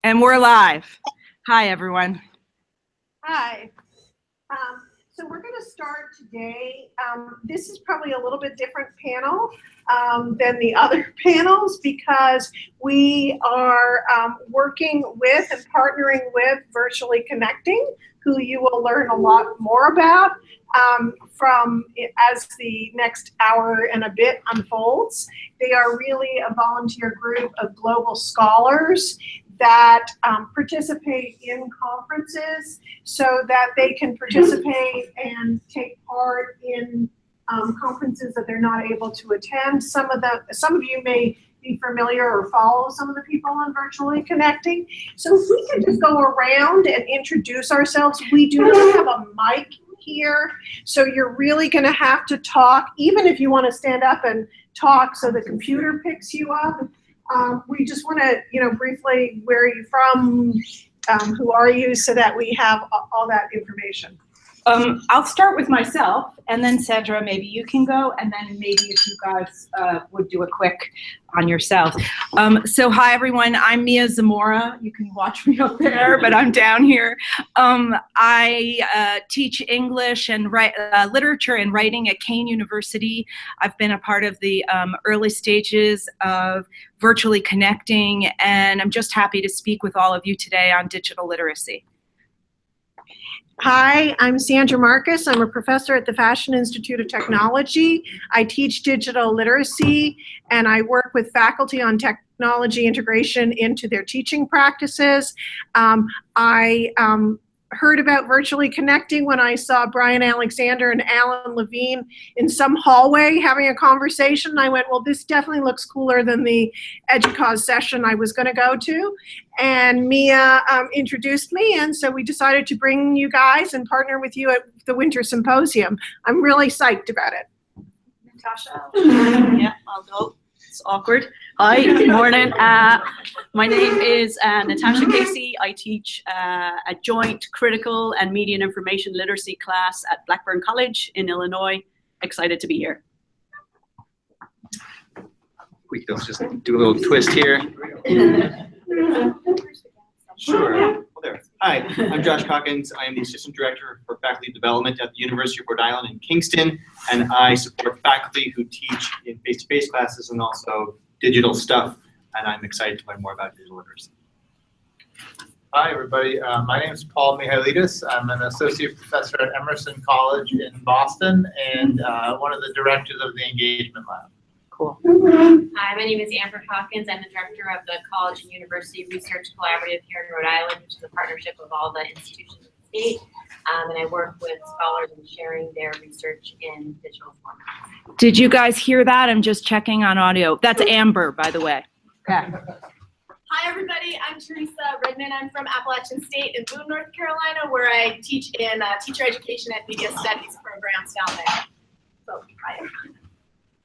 And we're live. Hi, everyone. Hi. So we're going to start today. This is probably a little bit different panel than the other panels because we are working with and partnering with Virtually Connecting, who you will learn a lot more about as the next hour and a bit unfolds. They are really a volunteer group of global scholars that participate in conferences so that they can participate and take part in conferences that they're not able to attend. Some of you may be familiar or follow some of the people on Virtually Connecting. So if we can just go around and introduce ourselves. We do not have a mic here, so you're really going to have to talk, even if you want to stand up and talk so the computer picks you up. We just want to, briefly, where are you from, who are you, so that we have all that information. I'll start with myself, and then Sandra, maybe you can go, and then maybe if you guys would do a quick on yourself. So hi, everyone. I'm Mia Zamora. You can watch me up there, but I'm down here. I teach English and literature and writing at Kane University. I've been a part of the early stages of Virtually Connecting, and I'm just happy to speak with all of you today on digital literacy. Hi, I'm Sandra Marcus. I'm a professor at the Fashion Institute of Technology. I teach digital literacy, and I work with faculty on technology integration into their teaching practices. I heard about Virtually Connecting when I saw Brian Alexander and Alan Levine in some hallway having a conversation. I went, well, this definitely looks cooler than the EDUCAUSE session I was going to go to. And Mia introduced me, and so we decided to bring you guys and partner with you at the Winter Symposium. I'm really psyched about it. Natasha? Yeah, I'll go. It's awkward. Hi, good morning. My name is Natasha Casey. I teach a joint critical and media and information literacy class at Blackburn College in Illinois. Excited to be here. Let's just do a little twist here. Sure. Well, there. Hi, I'm Josh Calkins. I am the Assistant Director for Faculty Development at the University of Rhode Island in Kingston, and I support faculty who teach in face-to-face classes and also digital stuff, and I'm excited to learn more about digital literacy. Hi, everybody. My name is Paul Mihailidis. I'm an associate professor at Emerson College in Boston and one of the directors of the Engagement Lab. Cool. Hi, my name is Amber Hawkins. I'm the director of the College and University Research Collaborative here in Rhode Island, which is a partnership of all the institutions of the state. And I work with scholars in sharing their research in digital formats. Did you guys hear that? I'm just checking on audio. That's Amber, by the way. Okay. Hi, everybody. I'm Teresa Redman. I'm from Appalachian State in Boone, North Carolina, where I teach in teacher education and media studies programs down there. So, hi, everyone.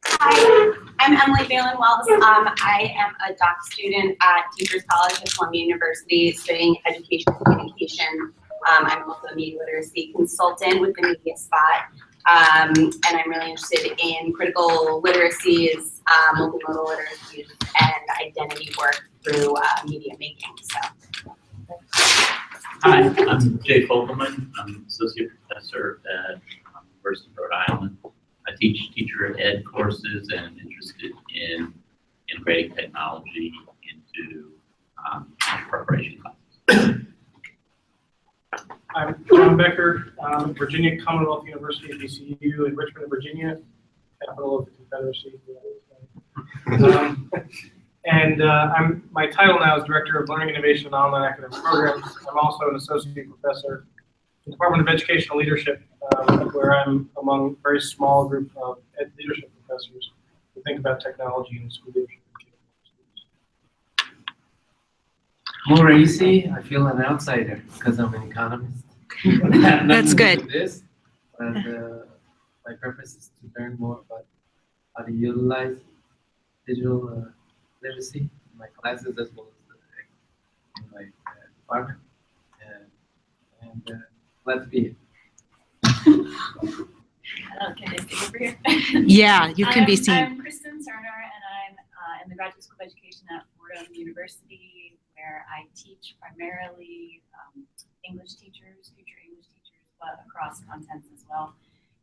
Hi, I'm Emily Balin Wells. I am a doc student at Teachers College at Columbia University studying education and communication. I'm also a media literacy consultant with the Media Spot. And I'm really interested in critical literacies, multimodal literacies, and identity work through media making. So. Hi, I'm Jay Fogelman. I'm associate professor at University of Rhode Island. I teach teacher ed courses and interested in integrating technology into preparation classes. I'm John Becker, Virginia Commonwealth University at VCU in Richmond, Virginia, capital of the Confederacy. My title now is Director of Learning Innovation and Online Academic Programs. I'm also an associate professor in the Department of Educational Leadership, where I'm among a very small group of leadership professors who think about technology and school leadership. More easy. I feel an outsider because I'm an economist. That's good. This, but my purpose is to learn more about how to utilize digital literacy in my classes as well as in my department. And glad to be here. Can I stay over here? Yeah, you can be seen. I'm Kristen Cerner, and I'm in the Graduate School of Education at Fordham University, where I teach primarily English teachers, future English teachers, but across contents as well.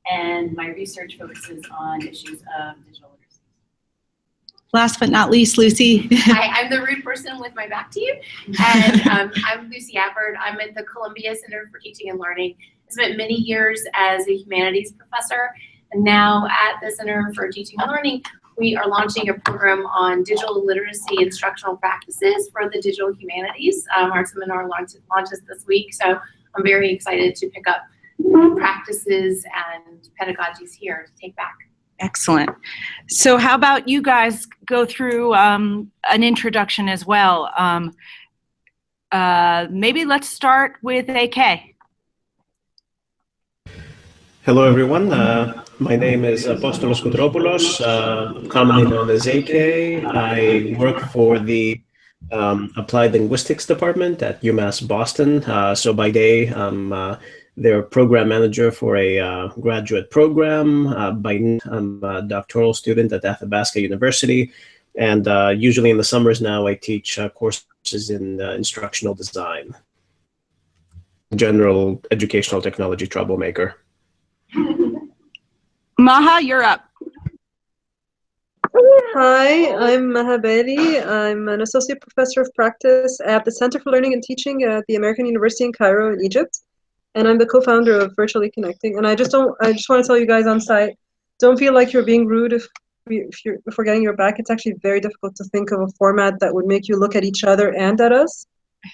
And my research focuses on issues of digital literacy. Last but not least, Lucy. Hi, I'm the rude person with my back to you. And I'm Lucy Appert. I'm at the Columbia Center for Teaching and Learning. I spent many years as a humanities professor. And now at the Center for Teaching and Learning, we are launching a program on digital literacy instructional practices for the digital humanities. Our seminar launches this week, so I'm very excited to pick up practices and pedagogies here to take back. Excellent. So how about you guys go through an introduction as well? Maybe let's start with AK. Hello, everyone. My name is Apostolos Koutropoulos, commonly known as AK. I work for the Applied Linguistics Department at UMass Boston. So by day, I'm their program manager for a graduate program. By night, I'm a doctoral student at Athabasca University. And usually in the summers now, I teach courses in instructional design. General educational technology troublemaker. Maha, you're up. Hi, I'm Maha Bedi. I'm an associate professor of practice at the Center for Learning and Teaching at the American University in Cairo in Egypt. And I'm the co-founder of Virtually Connecting. And I just want to tell you guys on site, don't feel like you're being rude if we're getting your back. It's actually very difficult to think of a format that would make you look at each other and at us.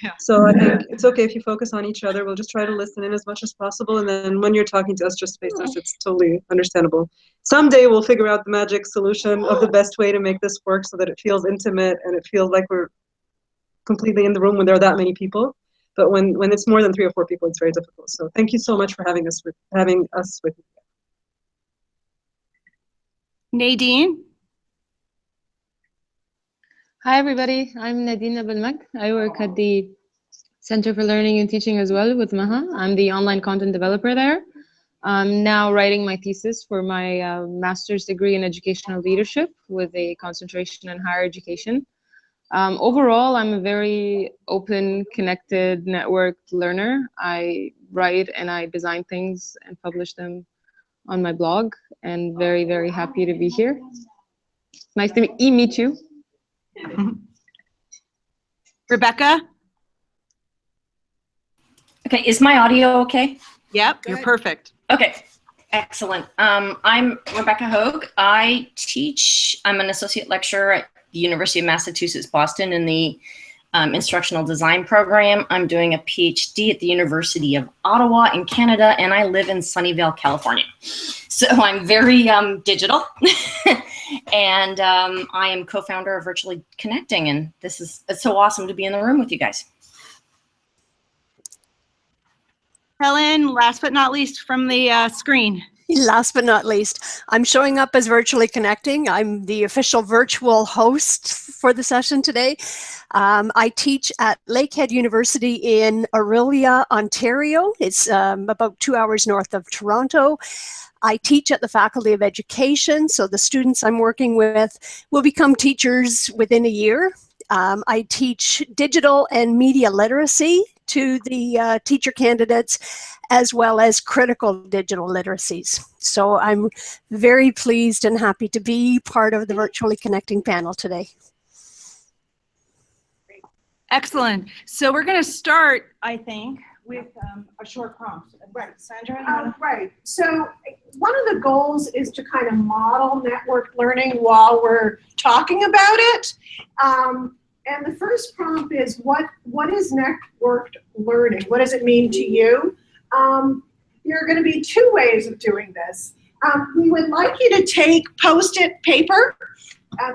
Yeah. So I think it's okay if you focus on each other. We'll just try to listen in as much as possible. And then when you're talking to us, just face us. It's totally understandable. Someday we'll figure out the magic solution of the best way to make this work so that it feels intimate and it feels like we're completely in the room when there are that many people. But when it's more than 3 or 4 people, it's very difficult. So thank you so much for having us with you. Nadine. Hi, everybody. I'm Nadine Abelmak. I work at the Center for Learning and Teaching as well with Maha. I'm the online content developer there. I'm now writing my thesis for my master's degree in educational leadership with a concentration in higher education. Overall, I'm a very open, connected, networked learner. I write and I design things and publish them on my blog, and very, very happy to be here. Nice to meet you. Rebecca? Okay, is my audio okay? Yep, you're perfect. Okay, excellent. I'm Rebecca Hogue. I'm an associate lecturer at the University of Massachusetts, Boston in the instructional design program. I'm doing a PhD at the University of Ottawa in Canada, and I live in Sunnyvale, California. So I'm very digital. And I am co-founder of Virtually Connecting, and it's so awesome to be in the room with you guys. Helen, last but not least from the screen. Last but not least, I'm showing up as Virtually Connecting. I'm the official virtual host for the session today. I teach at Lakehead University in Orillia, Ontario. It's about 2 hours north of Toronto. I teach at the Faculty of Education, so the students I'm working with will become teachers within a year. I teach digital and media literacy to the teacher candidates, as well as critical digital literacies. So I'm very pleased and happy to be part of the Virtually Connecting panel today. Excellent. So we're going to start, I think, with a short prompt. Right. Sandra? Right. So one of the goals is to kind of model networked learning while we're talking about it. And the first prompt is, what is networked learning? What does it mean to you? There are going to be 2 ways of doing this. We would like you to take Post-it paper.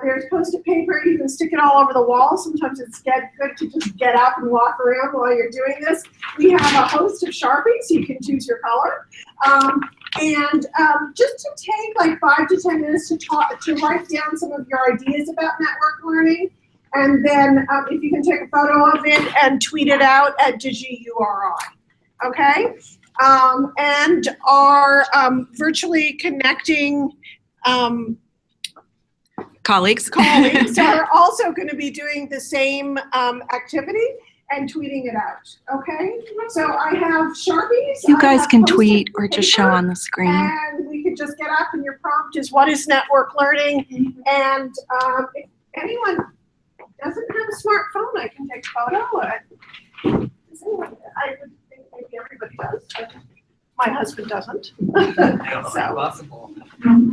There's Post-it paper. You can stick it all over the wall. Sometimes it's good to just get up and walk around while you're doing this. We have a host of Sharpies. You can choose your color. And just to take like 5 to 10 minutes to write down some of your ideas about network learning. And then if you can take a photo of it and tweet it out at DigiURI. Okay? And our Virtually Connecting Colleagues. are also going to be doing the same activity and tweeting it out. Okay? So I have Sharpies. You I guys have can Post-it tweet or just show paper, on the screen. And we could just get up and your prompt is what is network learning? And if anyone doesn't have a smartphone, I can take a photo. Does anyone? I would think maybe everybody does. My husband doesn't. So, Possible.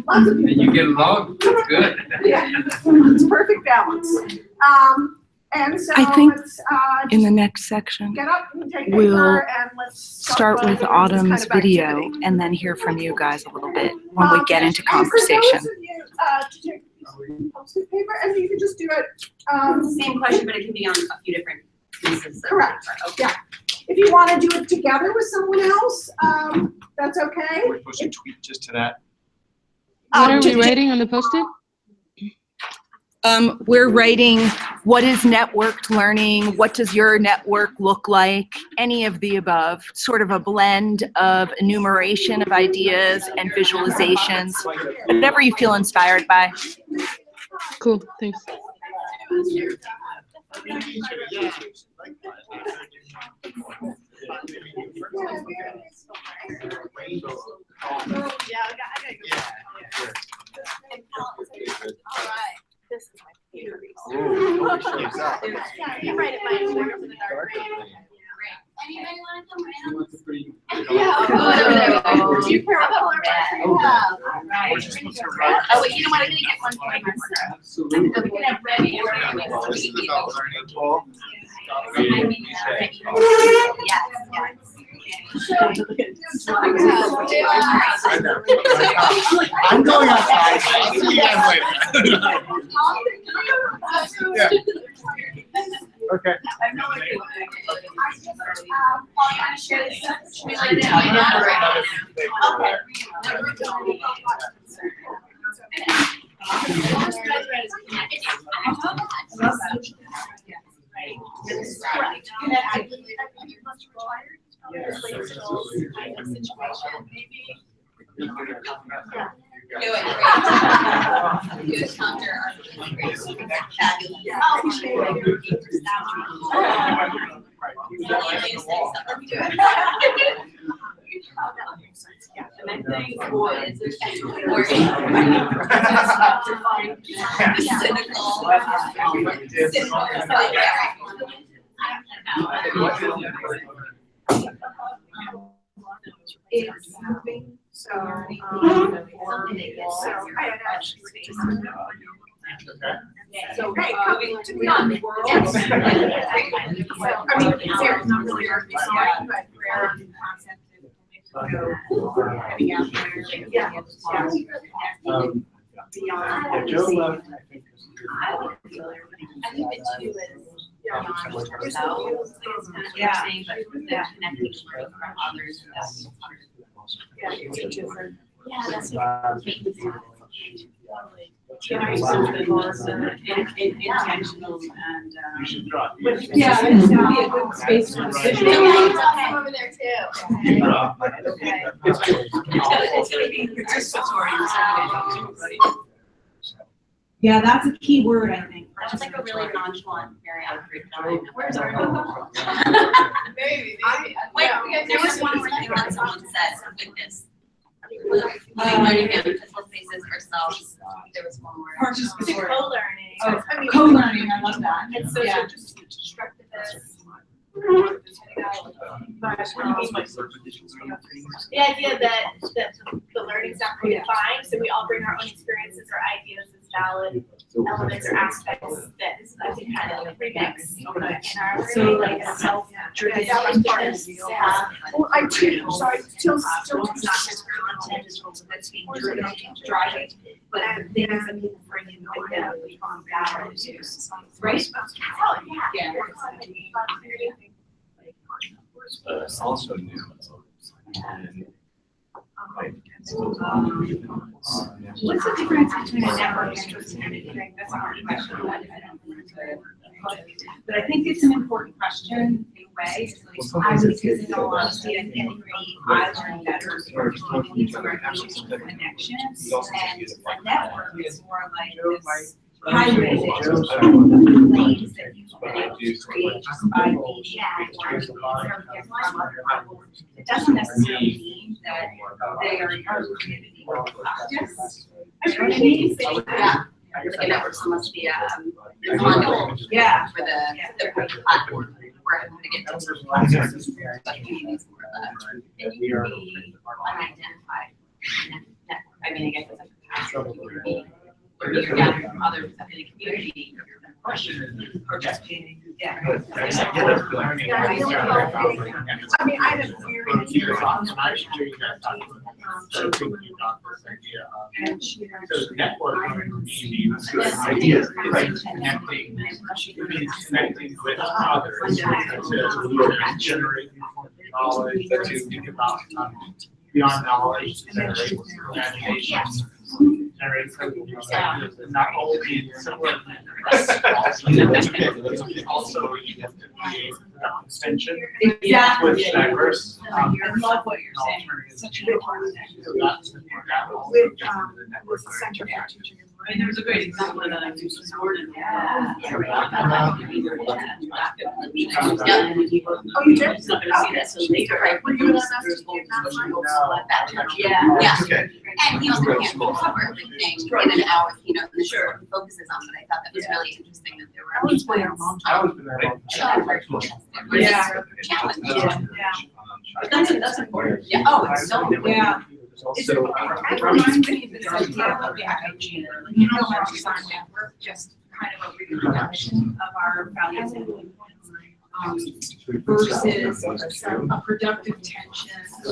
lots of And people. you get along, that's good. Yeah, it's perfect balance. And so I think let's in the next section, get up and take we'll paper and let's start with this Autumn's kind of video activity. and then hear from you guys a little bit when we get into And for those conversation. of you, to take Post-it paper, and you can just do it. Same question, but it can be on a few different pieces. Correct. Yeah. If you want to do it together with someone else, that's okay. We're supposed to tweet just to that. What are we writing on the post-it? We're writing, what is networked learning? What does your network look like? Any of the above, sort of a blend of enumeration of ideas and visualizations, whatever you feel inspired by. Cool, thanks. This is my favorite. You write it by yourself in the dark. Anybody want to come around? Yeah. Do you pair a color box? Oh, wait, you know what? I'm gonna get one for myself. Absolutely. We can have red or I'm going outside. See you guys later. Yeah. Okay. It's moving, so, I had actually so, hey, coming to the on world. Yes. So, I mean, Sarah's not really our design, but rare concept to go heading out there. Yeah. Beyond. Joe left, I think the two is beyond ourselves. Yeah. But the connecting learning from others. Yeah, it teaches her. Yeah, that's intentional and you should draw. Yeah, it's gonna be a good space for decision. Over there too. You draw. Okay. it's just Yeah, that's a key word, I think. That was like a really nonchalant, very outbreak time. Where's our Maybe. Wait, there was one more thing that someone said, witness. Learning and physical spaces ourselves. There was one more. Co-learning. Oh, co-learning, I love that. It's social Yeah. constructivist. The idea that the learning's not predefined, so we all bring our own experiences or ideas as valid elements or aspects that I think kind of like remix in our So like a self-driven. Yeah, that was part of it. Yeah. Well, I teach, so I still It's not just content that's being driven, driving, but things that people bring in with them, we found values, right? Yeah. Also new. And What's the difference between a network interest and anything? That's a hard question. But I think it's an important question in a way. I was using all honesty and I learned better from connections. And a network is more like this hybrid claims that you've been able to create just by meeting or from other people. It doesn't necessarily mean that they are your community. Yes. I know what I mean? Yeah. Like a network almost be the conduit Yeah. for the platform where I'm going to get to some platforms, but communities more of that. And you can be unidentified network. I mean, I guess it's like capacity. You can be where you're gathering from others in the community, or just being, yeah. I mean, I have very and she So networking community was the idea is like connecting with others to generate knowledge, to think about beyond knowledge, to generate imagination, generate ideas, and not only similar also you have to create extension with diverse. I love what you're saying. Such a good part of that. with the Center for Teaching and I mean, there was a great example of that I used this morning. Yeah. Oh, you did? It's not gonna see that till later. Were you in that? Yeah. Yeah. Okay. And he also can't cover everything in an hour, you know, the short focuses on, but I thought that was really interesting that there were these points. Yeah. That's important. Yeah, oh, it's so. Yeah. Also, That reminds me of this idea of the IIG, how our design network, just kind of a reproduction of our values and versus a productive tension. So,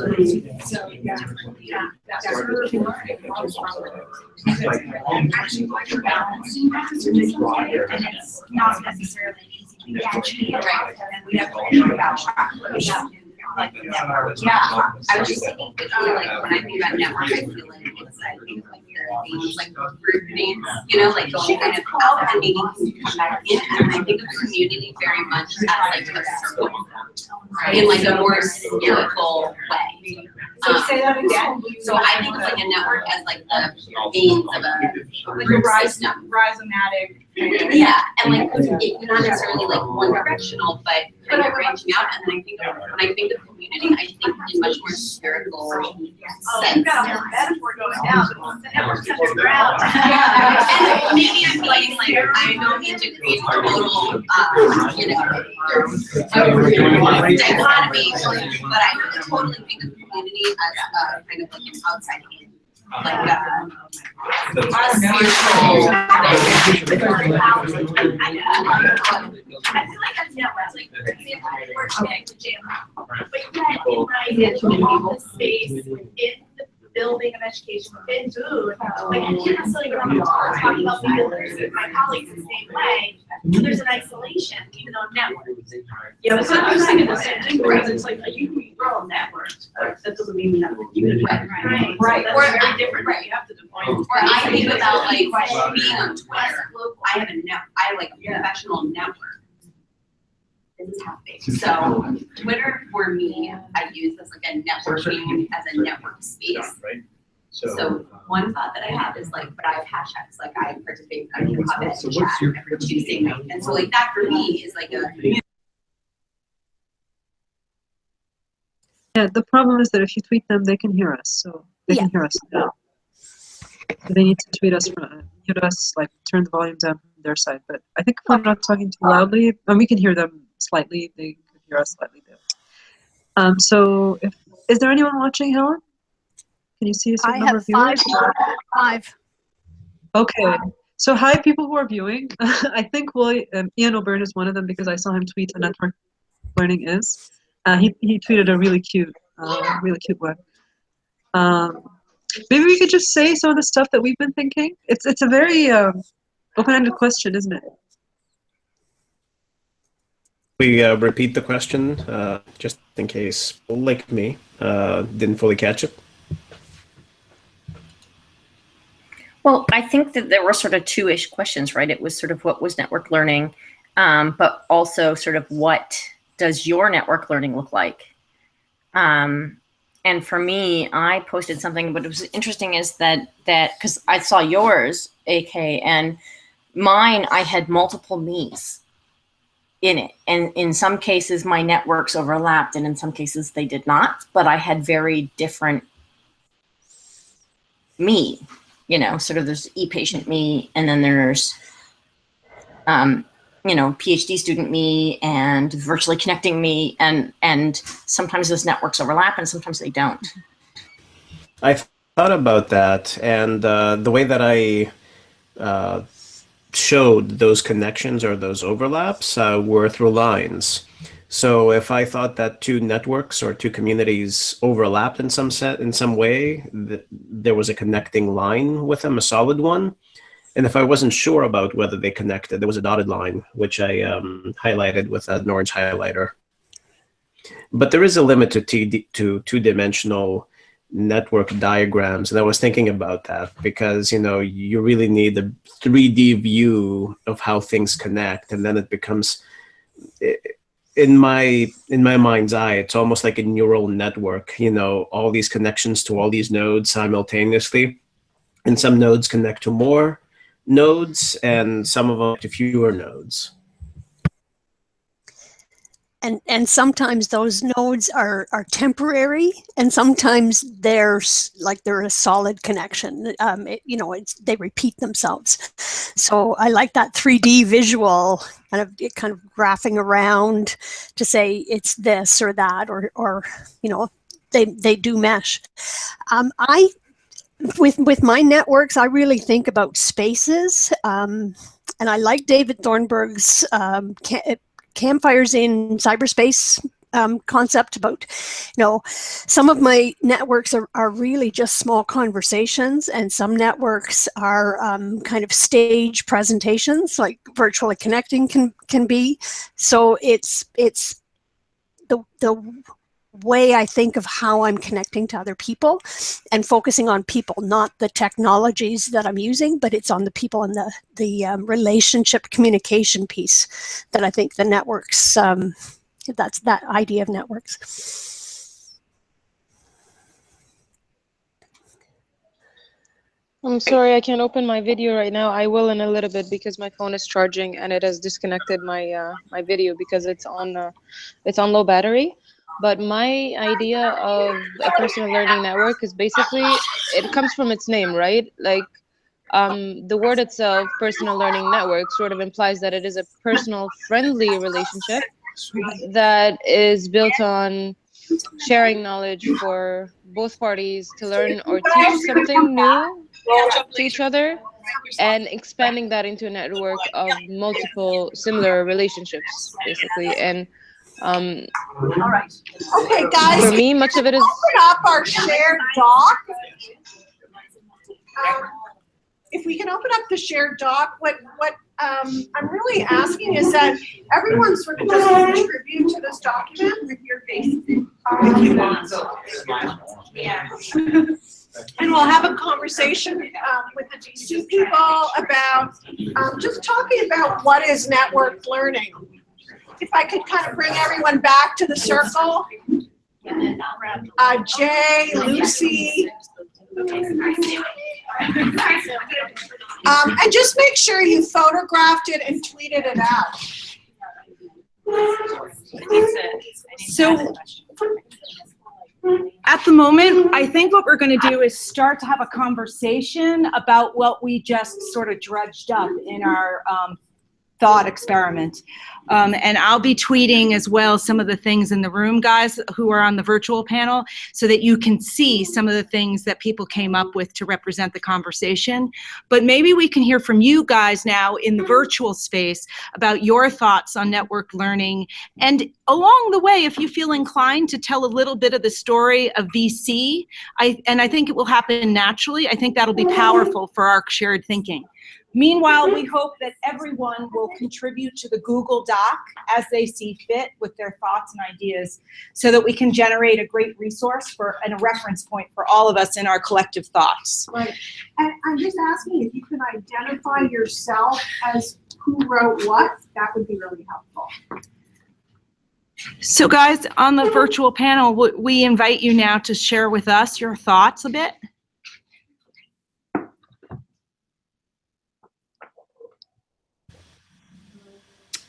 yeah, that's where learning comes from. And actually, like you're balancing that, and it's not necessarily easy to get right. And we have to think about like the network. Yeah, I was just thinking, like, when I think about network, I feel like it's, I think like the things like group names, you know, like going kind of out and needing to come back in. And I think of community very much as like a circle, in like a more spherical way. So say that again. So I think of like a network as like the veins of a group system. Rhizomatic. Yeah, and like it's not necessarily like one directional, but kind of branching out. And then I think of, when I think of community, I think in much more spherical sense. You've got a metaphor going down, but the network's on the ground. And maybe I'm feeling like I don't need to create a total, you know, dichotomy, but I totally think of community as kind of like an outside in. Like a spiritual. I feel like that's network, like, for example, we're connected to jail. But yet, in my office space, in the building of education, in food, like, I can't necessarily go on the call talking about leaders with my colleagues the same way. So there's an isolation, even though network. Yeah, but I was thinking the same thing, because it's like, you can be all networked, but that doesn't mean you have a community. Right. Or very different, you have to define. Or I think about like being on Twitter. I have I like a professional network. This is happening. So Twitter for me, I use as like a networking, as a network space. So one thought that I have is like, but I have hashtags, like I participate in a hot ed chat every Tuesday night. And so like that for me is like a. Yeah, the problem is that if you tweet them, they can hear us. So they can hear us now. So they need to tweet us, mute us, like turn the volume down from their side. But I think if we're not talking too loudly, and we can hear them slightly, they could hear us slightly too. So is there anyone watching, Helen? Can you see a certain number of viewers? Five. Okay. So hi, people who are viewing. I think Ian O'Byrne is one of them because I saw him tweet a network learning is. He tweeted a really cute one. Maybe we could just say some of the stuff that we've been thinking. It's a very open-ended question, isn't it? We repeat the question just in case people like me didn't fully catch it. Well, I think that there were sort of two-ish questions, right? It was sort of what was network learning, but also sort of what does your network learning look like? And for me, I posted something, but it was interesting is that because I saw yours, AK, and mine, I had multiple me's in it. And in some cases, my networks overlapped, and in some cases they did not, but I had very different me, sort of there's e-patient me, and then there's, PhD student me and virtually connecting me. And sometimes those networks overlap and sometimes they don't. I thought about that, and the way that I showed those connections or those overlaps were through lines. So if I thought that two networks or two communities overlapped in some way, there was a connecting line with them, a solid one. And if I wasn't sure about whether they connected, there was a dotted line, which I highlighted with an orange highlighter. But there is a limit to two-dimensional network diagrams, and I was thinking about that because you really need a 3D view of how things connect, and then it becomes, in my mind's eye, it's almost like a neural network. All these connections to all these nodes simultaneously, and some nodes connect to more nodes, and some of them to fewer nodes. And sometimes those nodes are temporary, and sometimes they're a solid connection. They repeat themselves. So I like that 3D visual kind of graphing around to say it's this or that, or they do mesh. With my networks, I really think about spaces, and I like David Thornburg's Campfires in Cyberspace concept about, some of my networks are really just small conversations, and some networks are kind of stage presentations, like virtually connecting can be. So it's the way I think of how I'm connecting to other people and focusing on people, not the technologies that I'm using, but it's on the people and the relationship communication piece that I think the networks, that's that idea of networks. I'm sorry, I can't open my video right now. I will in a little bit because my phone is charging and it has disconnected my my video because it's on low battery. But my idea of a personal learning network is basically, it comes from its name, right? Like the word itself, personal learning network, sort of implies that it is a personal friendly relationship that is built on sharing knowledge for both parties to learn or teach something new to each other, and expanding that into a network of multiple similar relationships, basically. And all right. Okay, guys. For me, much of it is. Open up our shared doc. If we can open up the shared doc, what I'm really asking is that everyone sort of just contribute to this document with your face. If you want. Yeah. And we'll have a conversation with the DC people about just talking about what is networked learning. If I could kind of bring everyone back to the circle. Jay, Lucy. And just make sure you photographed it and tweeted it out. So at the moment, I think what we're going to do is start to have a conversation about what we just sort of dredged up in our thought experiment. And I'll be tweeting as well some of the things in the room, guys, who are on the virtual panel, so that you can see some of the things that people came up with to represent the conversation. But maybe we can hear from you guys now in the virtual space about your thoughts on network learning. And along the way, if you feel inclined to tell a little bit of the story of VC, and I think it will happen naturally, I think that'll be powerful for our shared thinking. Meanwhile, we hope that everyone will contribute to the Google Doc as they see fit with their thoughts and ideas, so that we can generate a great resource and a reference point for all of us in our collective thoughts. Right. And I'm just asking if you can identify yourself as who wrote what, that would be really helpful. So guys, on the virtual panel, we invite you now to share with us your thoughts a bit.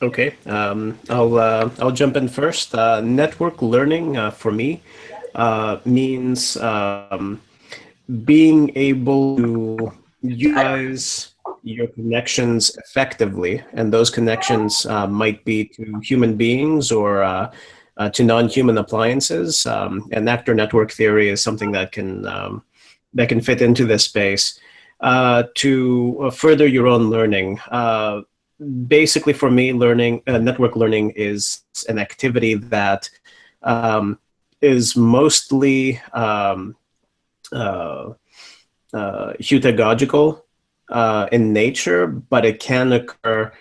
Okay, I'll jump in first. Network learning for me means being able to utilize your connections effectively, and those connections might be to human beings or to non-human appliances. And actor network theory is something that can fit into this space to further your own learning. Basically, for me, learning network learning is an activity that is mostly heutagogical in nature, but it can occur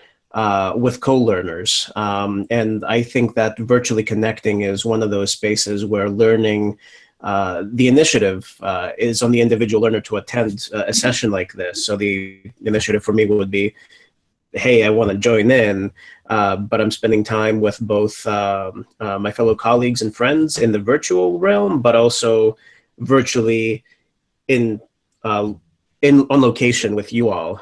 with co-learners. And I think that virtually connecting is one of those spaces where learning, the initiative is on the individual learner to attend a session like this. So the initiative for me would be, hey, I want to join in, but I'm spending time with both my fellow colleagues and friends in the virtual realm, but also virtually in on location with you all.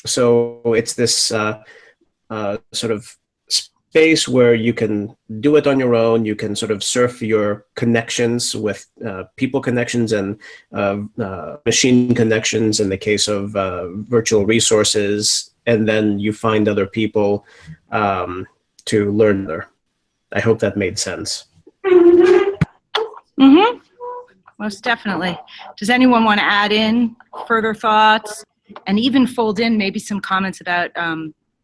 So it's this sort of space where you can do it on your own. You can sort of surf your connections with people connections and machine connections in the case of virtual resources, and then you find other people to learn there. I hope that made sense. Mm-hmm. Most definitely. Does anyone want to add in further thoughts and even fold in maybe some comments about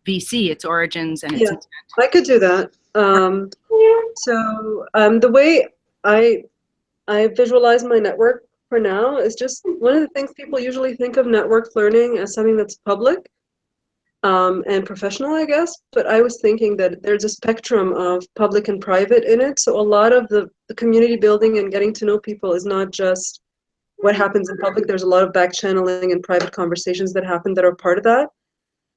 VC, its origins and its intent? I could do that. The way I visualize my network for now is just one of the things people usually think of network learning as something that's public and professional, I guess. But I was thinking that there's a spectrum of public and private in it. So a lot of the community building and getting to know people is not just what happens in public. There's a lot of back channeling and private conversations that happen that are part of that.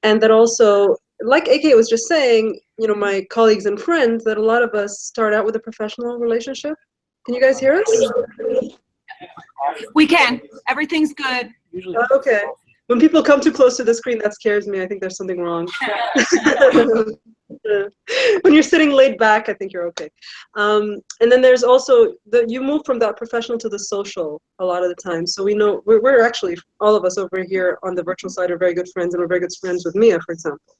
And that also, like AK was just saying, you know, my colleagues and friends, that a lot of us start out with a professional relationship. Can you guys hear us? We can. Everything's good. Okay. When people come too close to the screen, that scares me. I think there's something wrong. When you're sitting laid back, I think you're okay. And then there's also you move from that professional to the social a lot of the time. So we know we're actually, all of us over here on the virtual side are very good friends, and we're very good friends with Mia, for example.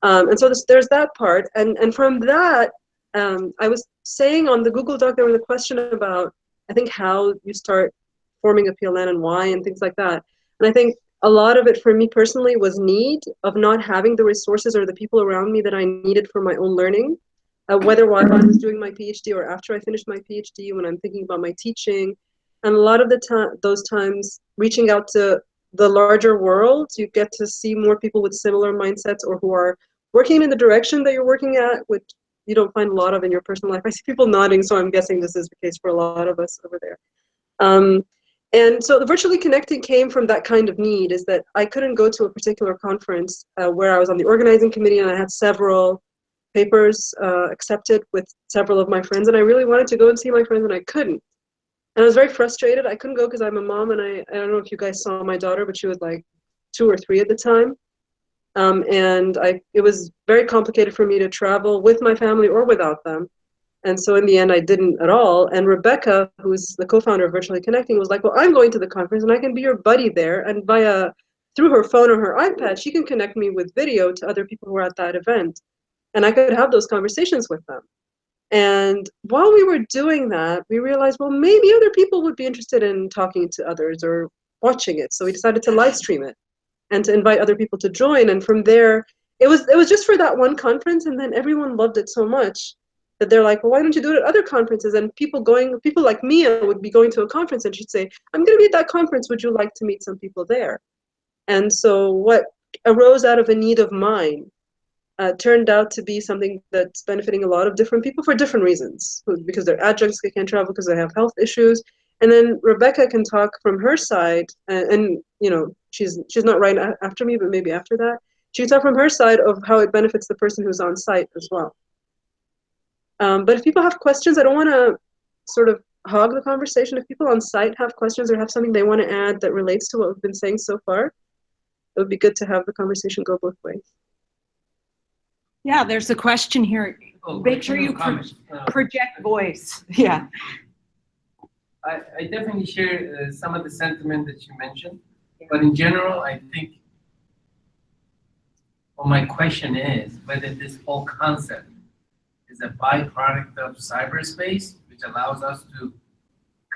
And so there's that part. And from that, I was saying on the Google Doc, there was a question about, I think, how you start forming a PLN and why and things like that. And I think a lot of it for me personally was need of not having the resources or the people around me that I needed for my own learning, whether while I was doing my PhD or after I finished my PhD, when I'm thinking about my teaching. And a lot of the time, those times, reaching out to the larger world, you get to see more people with similar mindsets or who are working in the direction that you're working at, which you don't find a lot of in your personal life. I see people nodding, so I'm guessing this is the case for a lot of us over there. And so the virtually connecting came from that kind of need, is that I couldn't go to a particular conference where I was on the organizing committee and I had several papers accepted with several of my friends, and I really wanted to go and see my friends and I couldn't. And I was very frustrated. I couldn't go because I'm a mom, and I don't know if you guys saw my daughter, but she was like 2 or 3 at the time. And it was very complicated for me to travel with my family or without them. And so in the end, I didn't at all. And Rebecca, who's the co-founder of Virtually Connecting, was like, well, I'm going to the conference and I can be your buddy there. And through her phone or her iPad, she can connect me with video to other people who are at that event. And I could have those conversations with them. And while we were doing that, we realized, well, maybe other people would be interested in talking to others or watching it. So we decided to live stream it and to invite other people to join. And from there, it was just for that one conference. And then everyone loved it so much that they're like, well, why don't you do it at other conferences? And people like Mia would be going to a conference and she'd say, I'm going to be at that conference. Would you like to meet some people there? And so what arose out of a need of mine turned out to be something that's benefiting a lot of different people for different reasons, because they're adjuncts, they can't travel because they have health issues. And then Rebecca can talk from her side, and you know, she's not right after me, but maybe after that. She can talk from her side of how it benefits the person who's on site as well. But if people have questions, I don't want to sort of hog the conversation. If people on site have questions or have something they want to add that relates to what we've been saying so far, it would be good to have the conversation go both ways. Yeah, there's a question here. Make sure you project voice. Yeah. I definitely share some of the sentiment that you mentioned, but in general, I think, well, my question is whether this whole concept is a byproduct of cyberspace, which allows us to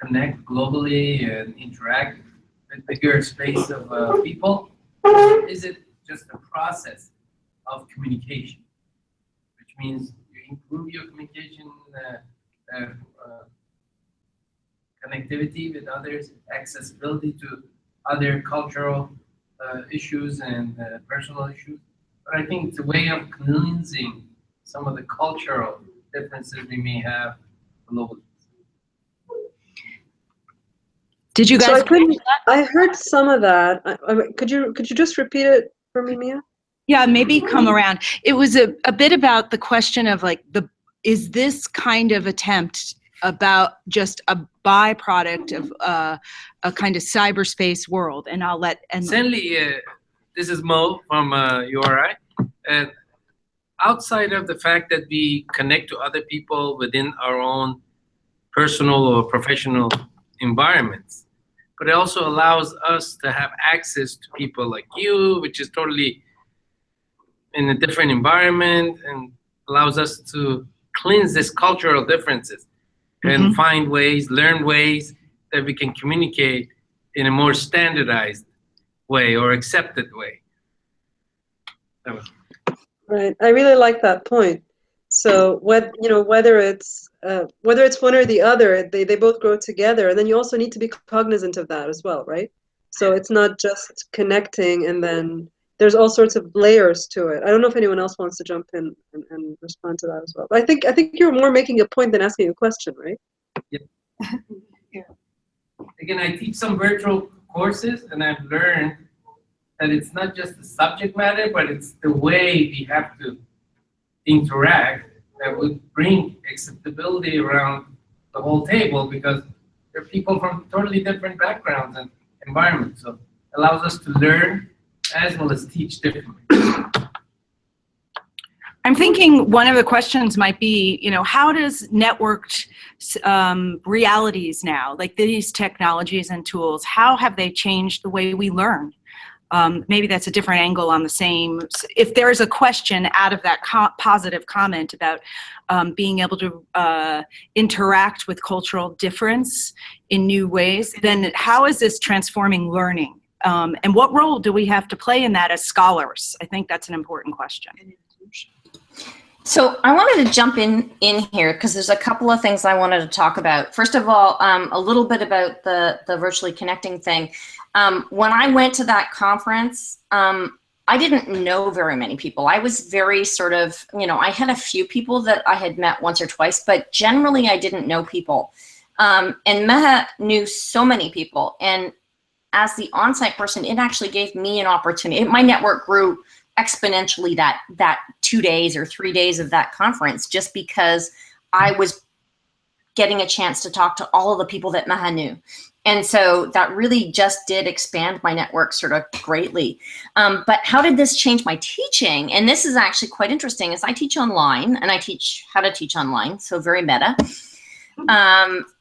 connect globally and interact with bigger space of people, or is it just a process of communication, which means you improve your communication connectivity with others, accessibility to other cultural issues and personal issues. But I think it's a way of cleansing some of the cultural differences we may have globally. Did you guys? I heard some of that. Could you just repeat it for me, Mia? Yeah, maybe come around. It was a bit about the question of like is this kind of attempt about just a byproduct of a kind of cyberspace world? And I'll let Certainly, this is Mo from URI. And outside of the fact that we connect to other people within our own personal or professional environments, but it also allows us to have access to people like you, which is totally in a different environment, and allows us to cleanse these cultural differences and find ways, learn ways that we can communicate in a more standardized way or accepted way. Right. I really like that point. So whether it's one or the other, they both grow together, and then you also need to be cognizant of that as well, right? So it's not just connecting, and then there's all sorts of layers to it. I don't know if anyone else wants to jump in and respond to that as well. But I think you're more making a point than asking a question, right? Yeah. Again, I teach some virtual courses, and I've learned that it's not just the subject matter, but it's the way we have to interact that would bring acceptability around the whole table, because there are people from totally different backgrounds and environments. So it allows us to learn as well as teach differently. I'm thinking one of the questions might be, how does networked realities now, like these technologies and tools, how have they changed the way we learn? Maybe that's a different angle on the same. If there is a question out of that positive comment about being able to interact with cultural difference in new ways, then how is this transforming learning? And what role do we have to play in that as scholars? I think that's an important question. So I wanted to jump in here because there's a couple of things I wanted to talk about. First of all, a little bit about the virtually connecting thing. When I went to that conference, I didn't know very many people. I was very sort of, I had a few people that I had met once or twice, but generally I didn't know people. And Meha knew so many people. And as the on-site person, it actually gave me an opportunity. My network grew exponentially that 2 days or 3 days of that conference, just because I was getting a chance to talk to all of the people that Meha knew. And so that really just did expand my network sort of greatly. But how did this change my teaching? And this is actually quite interesting, is I teach online, and I teach how to teach online, so very meta.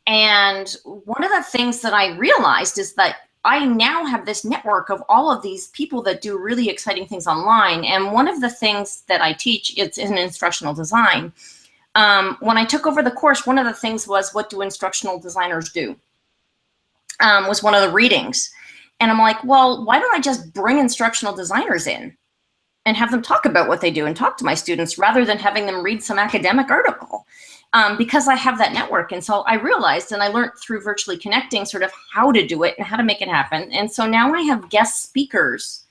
And one of the things that I realized is that I now have this network of all of these people that do really exciting things online. And one of the things that I teach, it's in instructional design. When I took over the course, one of the things was, what do instructional designers do? Was one of the readings. And I'm like, well, why don't I just bring instructional designers in and have them talk about what they do and talk to my students rather than having them read some academic article? Because I have that network. And so I realized, and I learned through virtually connecting sort of how to do it and how to make it happen. And so now I have guest speakers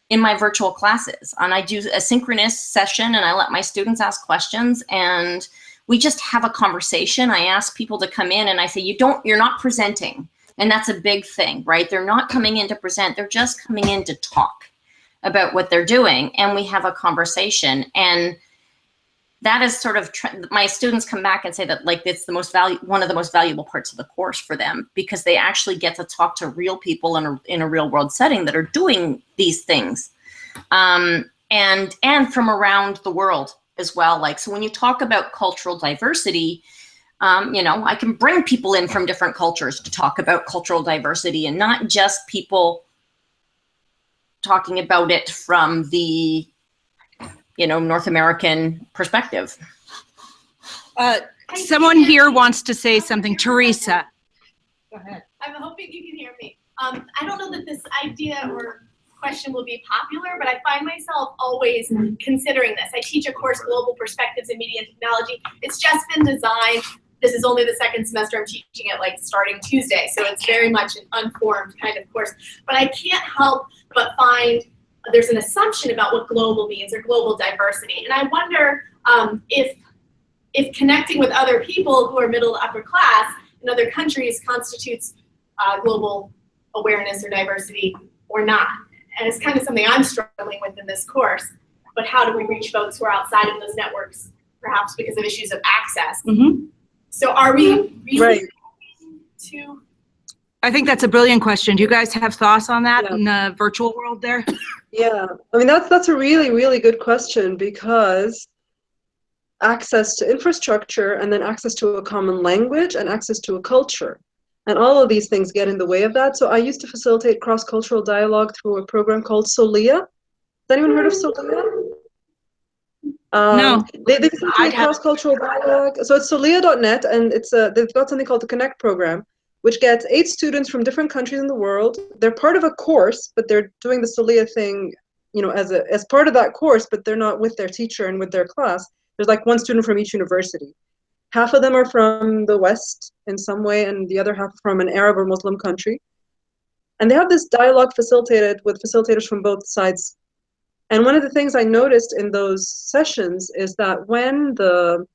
in my virtual classes, and I do a synchronous session, and I let my students ask questions, and we just have a conversation. I ask people to come in, and I say, you're not presenting. And that's a big thing, right? They're not coming in to present. They're just coming in to talk about what they're doing. And we have a conversation. And that is sort of, my students come back and say that like it's the one of the most valuable parts of the course for them, because they actually get to talk to real people in a real world setting that are doing these things. And and from around the world as well. Like, so when you talk about cultural diversity, you know, I can bring people in from different cultures to talk about cultural diversity, and not just people talking about it from the, you know, North American perspective. Someone here wants to say something. Teresa. Go ahead. I'm hoping you can hear me. I don't know that this idea or question will be popular, but I find myself always considering this. I teach a course, Global Perspectives in Media and Technology. It's just been designed. This is only the second semester I'm teaching it, like starting Tuesday, so it's very much an unformed kind of course. But I can't help but find there's an assumption about what global means or global diversity. And I wonder if connecting with other people who are middle to upper class in other countries constitutes global awareness or diversity or not. And it's kind of something I'm struggling with in this course. But how do we reach folks who are outside of those networks, perhaps because of issues of access? Mm-hmm. So are we really to? I think that's a brilliant question. Do you guys have thoughts on that in the virtual world there? Yeah, I mean, that's a really, really good question, because access to infrastructure and then access to a common language and access to a culture. And all of these things get in the way of that. So I used to facilitate cross-cultural dialogue through a program called Solia. Has anyone heard of Solia? No. They facilitate cross-cultural dialogue. So it's solia.net, and it's they've got something called the Connect program, which gets 8 students from different countries in the world. They're part of a course, but they're doing the Solia thing, you know, as part of that course, but they're not with their teacher and with their class. There's like 1 student from each university. Half of them are from the West in some way, and the other half from an Arab or Muslim country. And they have this dialogue facilitated with facilitators from both sides. And one of the things I noticed in those sessions is that when the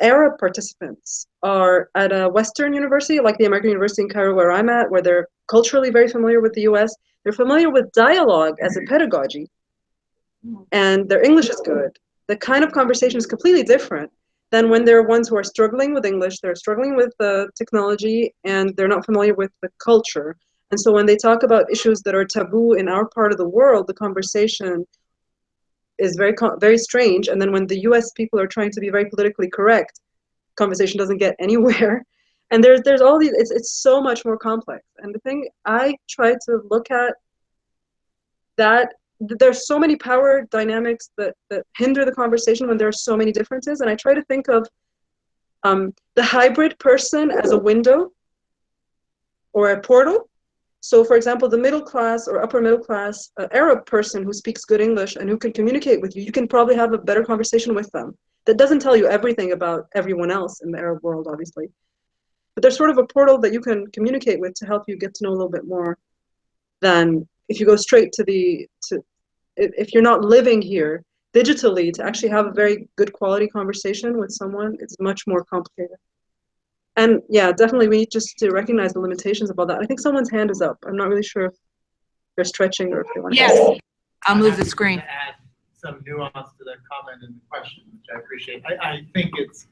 Arab participants are at a Western university, like the American University in Cairo where I'm at, where they're culturally very familiar with the US, they're familiar with dialogue as a pedagogy, and their English is good. The kind of conversation is completely different than when there are ones who are struggling with English, they're struggling with technology, and they're not familiar with the culture. And so when they talk about issues that are taboo in our part of the world, the conversation is very strange. And then when the US people are trying to be very politically correct, conversation doesn't get anywhere. And there's all these, it's so much more complex. And the thing I try to look at, that there's so many power dynamics that hinder the conversation when there are so many differences. And I try to think of the hybrid person as a window or a portal. So for example, the middle class or upper middle class Arab person who speaks good English and who can communicate with you, you can probably have a better conversation with them. That doesn't tell you everything about everyone else in the Arab world, obviously. But there's sort of a portal that you can communicate with to help you get to know a little bit more than if you go straight to if you're not living here digitally, to actually have a very good quality conversation with someone, it's much more complicated. And yeah, definitely we need just to recognize the limitations of all that. I think someone's hand is up. I'm not really sure if they're stretching or if they want to. Yes, I'll move the screen. To add some nuance to the comment and the question, which I appreciate. I think it's,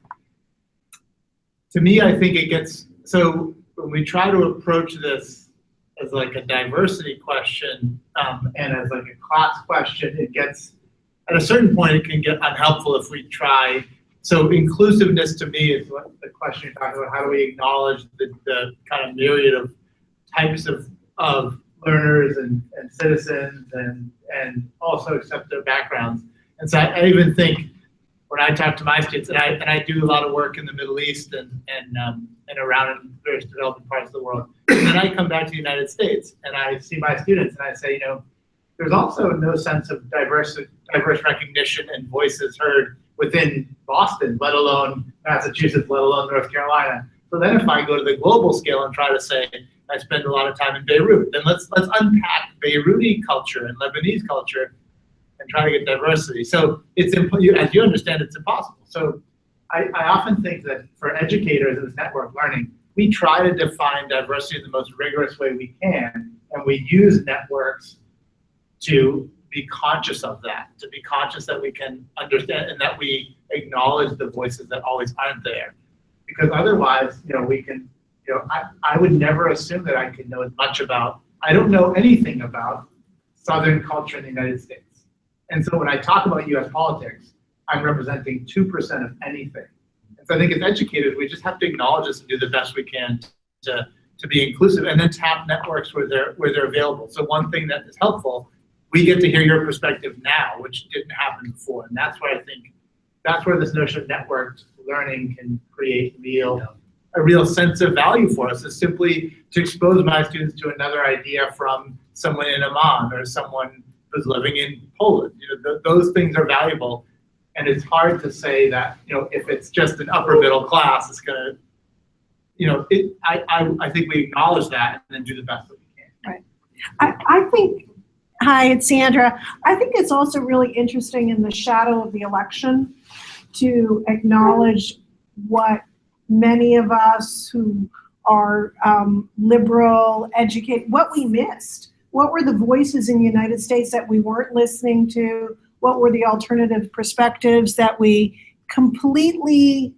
to me, I think it gets, so when we try to approach this as like a diversity question and as like a class question, it gets, at a certain point, it can get unhelpful if we try. So inclusiveness to me is what the question you're talking about. How do we acknowledge the kind of myriad of types of learners and citizens and also accept their backgrounds? And so I even think when I talk to my students, and I do a lot of work in the Middle East and around in various developing parts of the world, and then I come back to the United States and I see my students and I say, you know, there's also no sense of diverse recognition and voices heard within Boston, let alone Massachusetts, let alone North Carolina. So then if I go to the global scale and try to say, I spend a lot of time in Beirut, then let's unpack Beiruti culture and Lebanese culture and try to get diversity. So it's, as you understand, it's impossible. So I often think that for educators in this network learning, we try to define diversity in the most rigorous way we can, and we use networks to be conscious of that, to be conscious that we can understand and that we acknowledge the voices that always aren't there. Because otherwise, you know, we can, you know, I would never assume that I could know as much about, I don't know anything about Southern culture in the United States. And so when I talk about US politics, I'm representing 2% of anything. And so I think as educators, we just have to acknowledge this and do the best we can to be inclusive, and then tap networks where they're available. So one thing that is helpful, we get to hear your perspective now, which didn't happen before. And that's where I think, that's where this notion of networked learning can create a real sense of value for us, is simply to expose my students to another idea from someone in Amman or someone who's living in Poland. Those things are valuable. And it's hard to say that, if it's just an upper middle class, it's gonna, I think we acknowledge that and then do the best that we can. Right. I think, hi, it's Sandra. I think it's also really interesting in the shadow of the election to acknowledge what many of us who are liberal, educated, what we missed. What were the voices in the United States that we weren't listening to? What were the alternative perspectives that we completely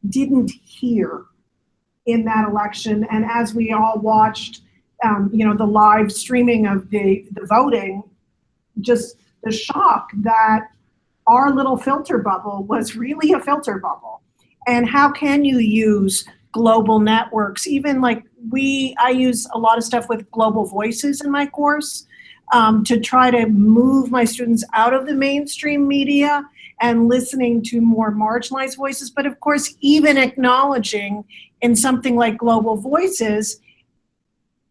didn't hear in that election? And as we all watched, the live streaming of the voting, just the shock that our little filter bubble was really a filter bubble. And how can you use global networks? Even like I use a lot of stuff with Global Voices in my course to try to move my students out of the mainstream media and listening to more marginalized voices. But of course, even acknowledging in something like Global Voices,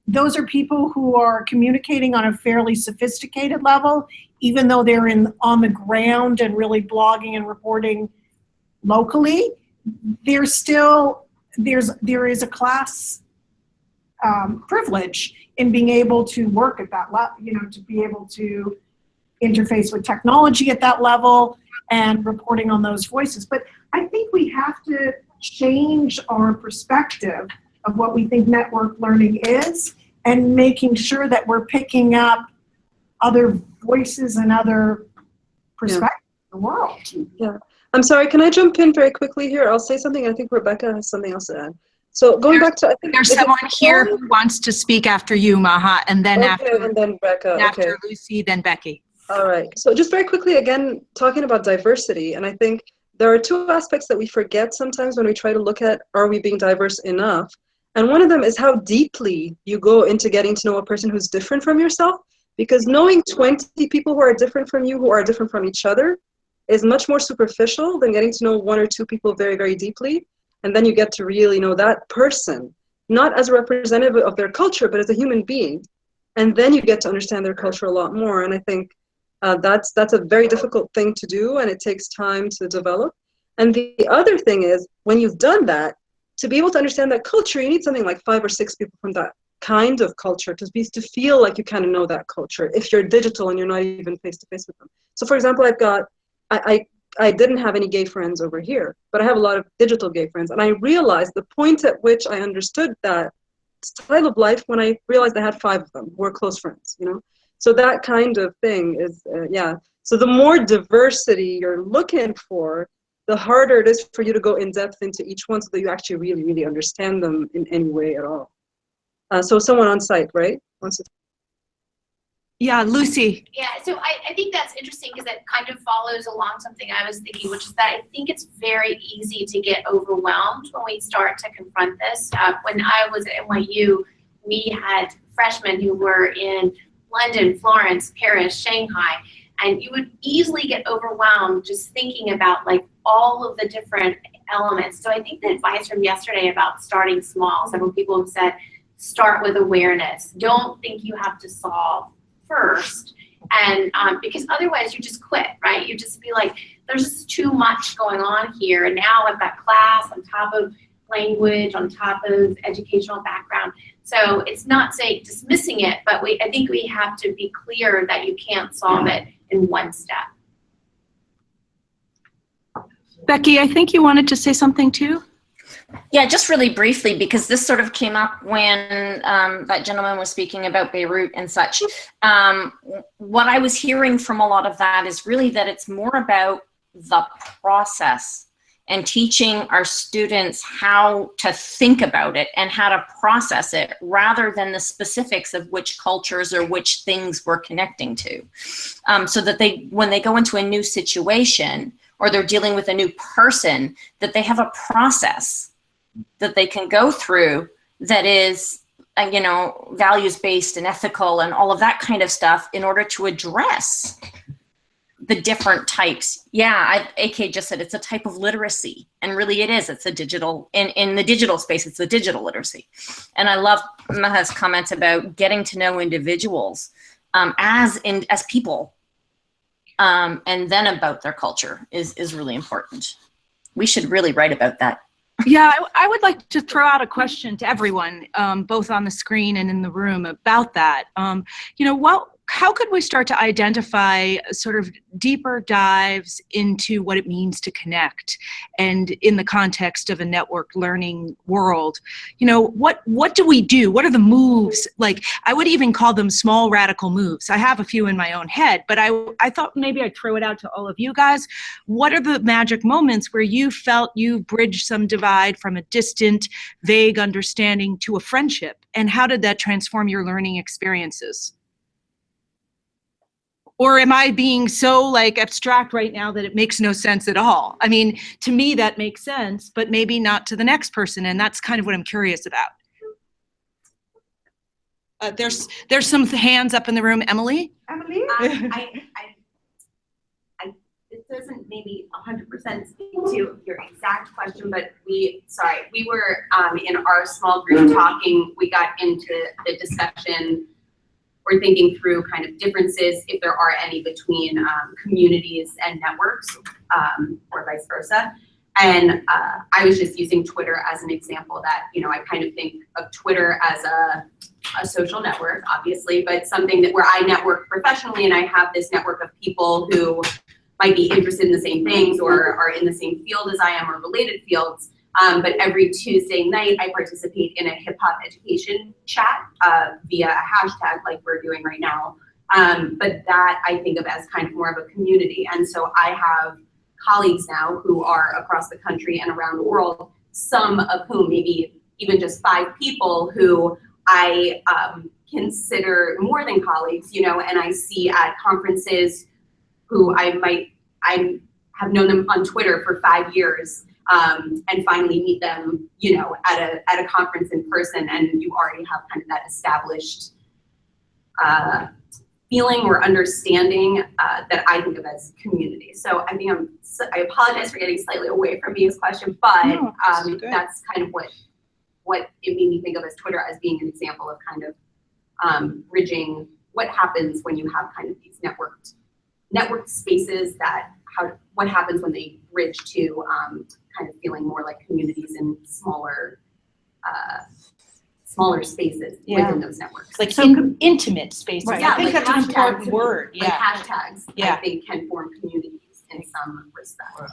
those are people who are communicating on a fairly sophisticated level, even though they're on the ground and really blogging and reporting locally. There is a class privilege in being able to work at that level, to be able to interface with technology at that level and reporting on those voices. But I think we have to change our perspective of what we think network learning is and making sure that we're picking up other voices and other perspectives in the world. Yeah. I'm sorry, can I jump in very quickly here? I'll say something. I think Rebecca has something else to add. So going back to, I think there's someone here who wants to speak after you, Maha, and then and then Becca. after Lucy, then Becky. All right. So just very quickly, again, talking about diversity, and I think there are two aspects that we forget sometimes when we try to look at, are we being diverse enough? And one of them is how deeply you go into getting to know a person who's different from yourself, because knowing 20 people who are different from you, who are different from each other, is much more superficial than getting to know one or two people very, very deeply. And then you get to really know that person, not as a representative of their culture, but as a human being. And then you get to understand their culture a lot more. And I think that's a very difficult thing to do, and it takes time to develop. And the other thing is, when you've done that, to be able to understand that culture, you need something like 5 or 6 people from that kind of culture to feel like you kind of know that culture, if you're digital and you're not even face-to-face with them. So for example, I didn't have any gay friends over here, but I have a lot of digital gay friends. And I realized the point at which I understood that style of life when I realized I had 5 of them who were close friends, So that kind of thing is, So the more diversity you're looking for, the harder it is for you to go in depth into each one so that you actually really, really understand them in any way at all. So someone on site, right? Yeah, Lucy. Yeah, so I think that's interesting because it kind of follows along something I was thinking, which is that I think it's very easy to get overwhelmed when we start to confront this. When I was at NYU, we had freshmen who were in London, Florence, Paris, Shanghai, and you would easily get overwhelmed just thinking about like all of the different elements. So I think the advice from yesterday about starting small, several people have said, start with awareness. Don't think you have to solve first, and because otherwise you just quit, right? You just be like, there's just too much going on here, and now I've got class on top of language, on top of educational background. So it's not say dismissing it, but I think we have to be clear that you can't solve it in one step. Becky, I think you wanted to say something too. Yeah, just really briefly, because this sort of came up when that gentleman was speaking about Beirut and such. What I was hearing from a lot of that is really that it's more about the process. and teaching our students how to think about it and how to process it rather than the specifics of which cultures or which things we're connecting to. So that when they go into a new situation or they're dealing with a new person, that they have a process that they can go through that is, you know, values-based and ethical and all of that kind of stuff in order to address the different types. Yeah, AK just said it's a type of literacy, and really it is. It's a digital, in the digital space, it's a digital literacy. And I love Maha's comments about getting to know individuals as people, and then about their culture is really important. We should really write about that. Yeah, I would like to throw out a question to everyone, both on the screen and in the room, about that. You know, how could we start to identify sort of deeper dives into what it means to connect, and in the context of a networked learning world? You know, what do we do? What are the moves? Like, I would even call them small radical moves. I have a few in my own head, but I thought maybe I'd throw it out to all of you guys. What are the magic moments where you felt you bridged some divide from a distant, vague understanding to a friendship? And how did that transform your learning experiences? Or am I being so like abstract right now that it makes no sense at all? I mean, to me that makes sense, but maybe not to the next person, and that's kind of what I'm curious about. There's some hands up in the room. Emily? Emily? It doesn't maybe 100% speak to your exact question, but we were in our small group talking, we got into the discussion. We're thinking through kind of differences, if there are any, between communities and networks, or vice versa. And I was just using Twitter as an example that, you know, I kind of think of Twitter as a social network, obviously, but something that where I network professionally, and I have this network of people who might be interested in the same things or are in the same field as I am or related fields. But every Tuesday night, I participate in a hip hop education chat via a hashtag like we're doing right now. But that I think of as kind of more of a community. And so I have colleagues now who are across the country and around the world, some of whom, maybe even just 5 people, who I consider more than colleagues, you know, and I see at conferences, who I have known them on Twitter for 5 years. And finally meet them, you know, at a conference in person, and you already have kind of that established feeling or understanding that I think of as community. So I think I apologize for getting slightly away from Mia's question, but that's kind of what it made me think of as Twitter as being an example of kind of bridging what happens when you have kind of these networked spaces, that what happens when they bridge to kind of feeling more like communities in smaller spaces within those networks. Like intimate spaces. Right. I think like that's an important word. Like hashtags, I think, can form communities in some respect.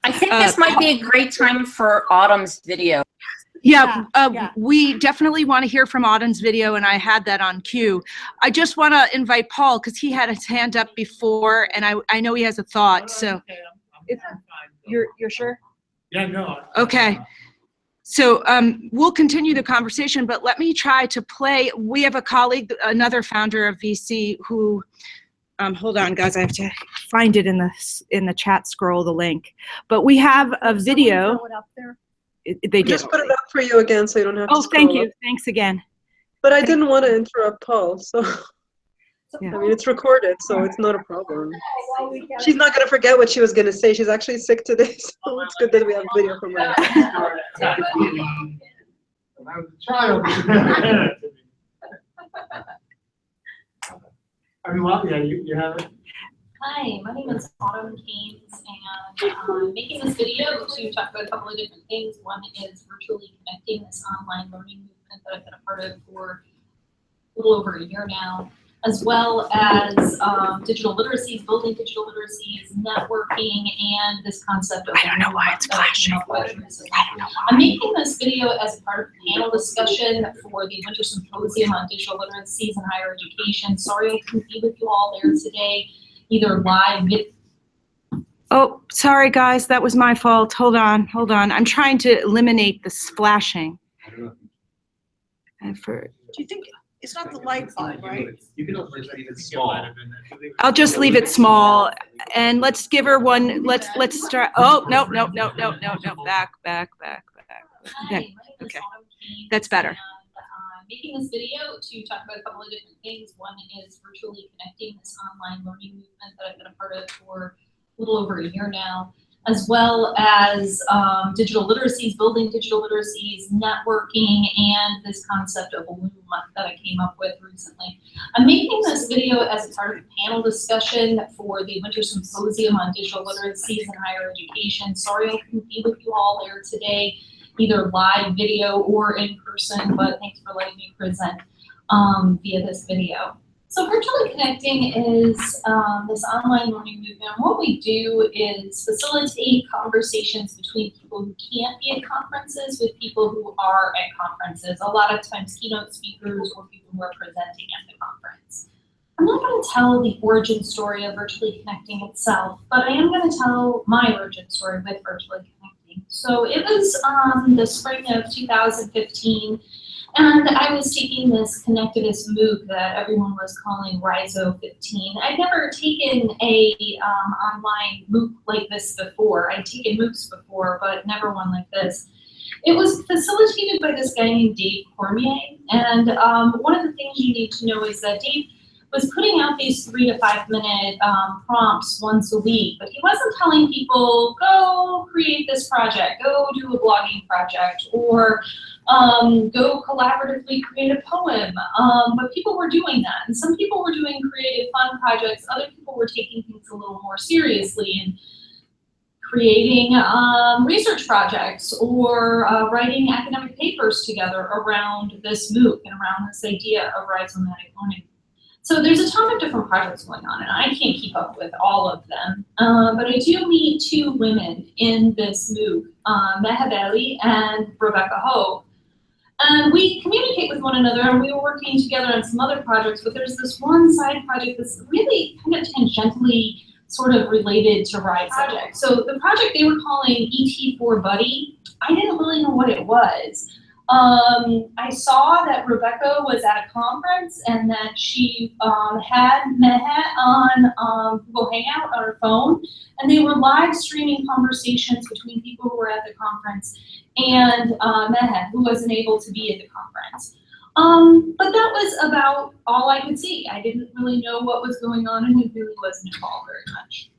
I think this might be a great time for Autumn's video. Yeah, we definitely want to hear from Autumn's video, and I had that on cue. I just want to invite Paul, because he had his hand up before, and I know he has a thought. So, you're sure? Yeah, no. Okay. So we'll continue the conversation, but let me try to play. We have a colleague, another founder of VC, who. Hold on, guys. I have to find it in the chat scroll, the link. But we have a video. Throw it up there. They did. Just put it up for you again, so you don't have to. Oh, thank scroll you. up. Thanks again. But I didn't want to interrupt Paul, so Yeah. I mean, it's recorded, so it's not a problem. She's not going to forget what she was going to say. She's actually sick today, so it's good that we have video from her. When I was a child. I mean, well, yeah, you have it. Hi, my name is Autumn Keynes, and I'm making this video to talk about a couple of different things. One is virtually connecting, this online learning movement that I've been a part of for a little over a year now, as well as digital literacies, building digital literacies, networking, and this concept of— I don't know why it's flashing. I'm making this video as a part of a panel discussion for the Winter Symposium on Digital Literacies in Higher Education. Sorry I couldn't be with you all there today, either live. Oh, sorry guys, that was my fault. Hold on. I'm trying to eliminate the splashing. And for Do you think, it's not the light bulb, right? You can always leave it small. I'll just leave it small, and let's give her one. Let's start. Oh no! Back. Okay, that's better. Making this video to talk about a couple of different things. One is virtually connecting, this online learning movement that I've been a part of for a little over a year now, as well as digital literacies, building digital literacies, networking, and this concept of Loom that I came up with recently. I'm making this video as a part of a panel discussion for the Winter Symposium on Digital Literacies in Higher Education. Sorry I couldn't be with you all there today, either live video or in person, but thanks for letting me present via this video. So virtually connecting is this online learning movement. What we do is facilitate conversations between people who can't be at conferences with people who are at conferences. A lot of times keynote speakers or people who are presenting at the conference. I'm not going to tell the origin story of virtually connecting itself, but I am going to tell my origin story with virtually connecting. So it was the spring of 2015. And I was taking this connectivist MOOC that everyone was calling Rhizo 15. I'd never taken a online MOOC like this before. I'd taken MOOCs before, but never one like this. It was facilitated by this guy named Dave Cormier. And one of the things you need to know is that Dave was putting out these 3 to 5 minute prompts once a week, but he wasn't telling people, go create this project, go do a blogging project, or go collaboratively create a poem. But people were doing that, and some people were doing creative fun projects, other people were taking things a little more seriously and creating research projects or writing academic papers together around this MOOC and around this idea of rhizomatic learning. So there's a ton of different projects going on, and I can't keep up with all of them. But I do meet 2 women in this MOOC, Meha Beli and Rebecca Ho. And we communicate with one another, and we were working together on some other projects, but there's this one side project that's really kind of tangentially sort of related to Rhizo project. So the project they were calling ET4 Buddy, I didn't really know what it was. I saw that Rebecca was at a conference and that she had Meha on Google Hangout on her phone, and they were live streaming conversations between people who were at the conference and Meha, who wasn't able to be at the conference. But that was about all I could see. I didn't really know what was going on, and it really wasn't involved very much.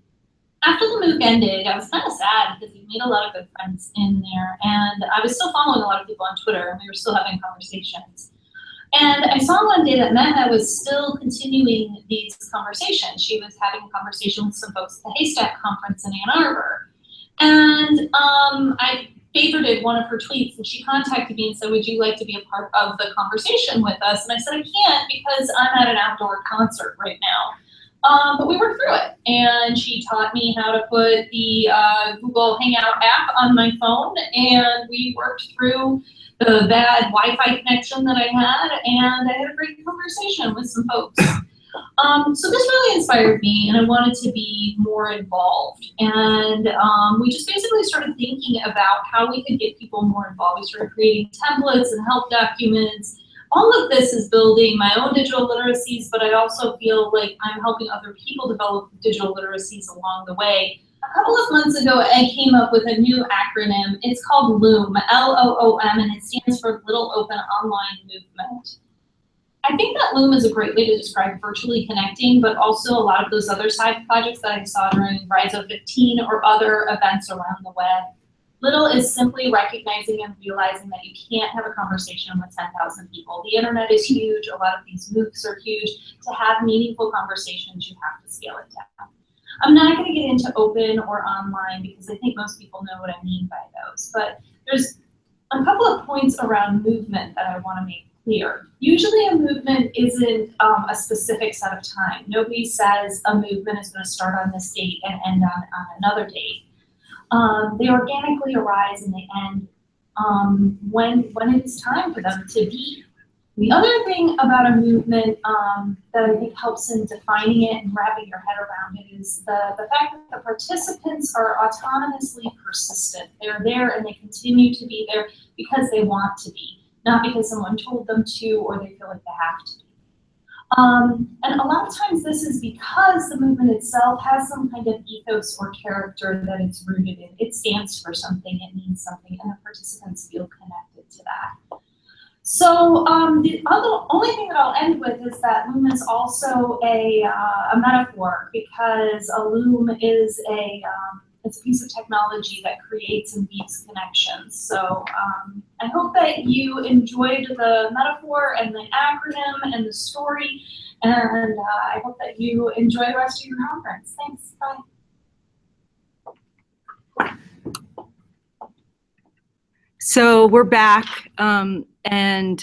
After the MOOC ended, I was kind of sad because we made a lot of good friends in there, and I was still following a lot of people on Twitter, and we were still having conversations. And I saw one day that Meha was still continuing these conversations. She was having a conversation with some folks at the Haystack Conference in Ann Arbor. And I favorited one of her tweets, and she contacted me and said, would you like to be a part of the conversation with us? And I said, I can't because I'm at an outdoor concert right now. But we worked through it, and she taught me how to put the Google Hangout app on my phone, and we worked through the bad Wi-Fi connection that I had, and I had a great conversation with some folks. So this really inspired me, and I wanted to be more involved. And we just basically started thinking about how we could get people more involved. We started creating templates and help documents. All of this is building my own digital literacies, but I also feel like I'm helping other people develop digital literacies along the way. A couple of months ago, I came up with a new acronym. It's called LOOM, L-O-O-M, and it stands for Little Open Online Movement. I think that Loom is a great way to describe virtually connecting, but also a lot of those other side projects that I saw during Rhizo 15 or other events around the web. Little is simply recognizing and realizing that you can't have a conversation with 10,000 people. The internet is huge. A lot of these MOOCs are huge. To have meaningful conversations, you have to scale it down. I'm not going to get into open or online because I think most people know what I mean by those, but there's a couple of points around movement that I want to make clear. Usually a movement isn't a specific set of time. Nobody says a movement is going to start on this date and end on another date. They organically arise and they end when it is time for them to be. The other thing about a movement that I think helps in defining it and wrapping your head around it is the fact that the participants are autonomously persistent. They're there and they continue to be there because they want to be, not because someone told them to or they feel like they have to be. And a lot of times this is because the movement itself has some kind of ethos or character that it's rooted in. It stands for something, it means something, and the participants feel connected to that. So the only thing that I'll end with is that loom is also a metaphor, because a loom is it's a piece of technology that creates and weaves connections. So I hope that you enjoyed the metaphor and the acronym and the story, and I hope that you enjoy the rest of your conference. Thanks, bye. So we're back, and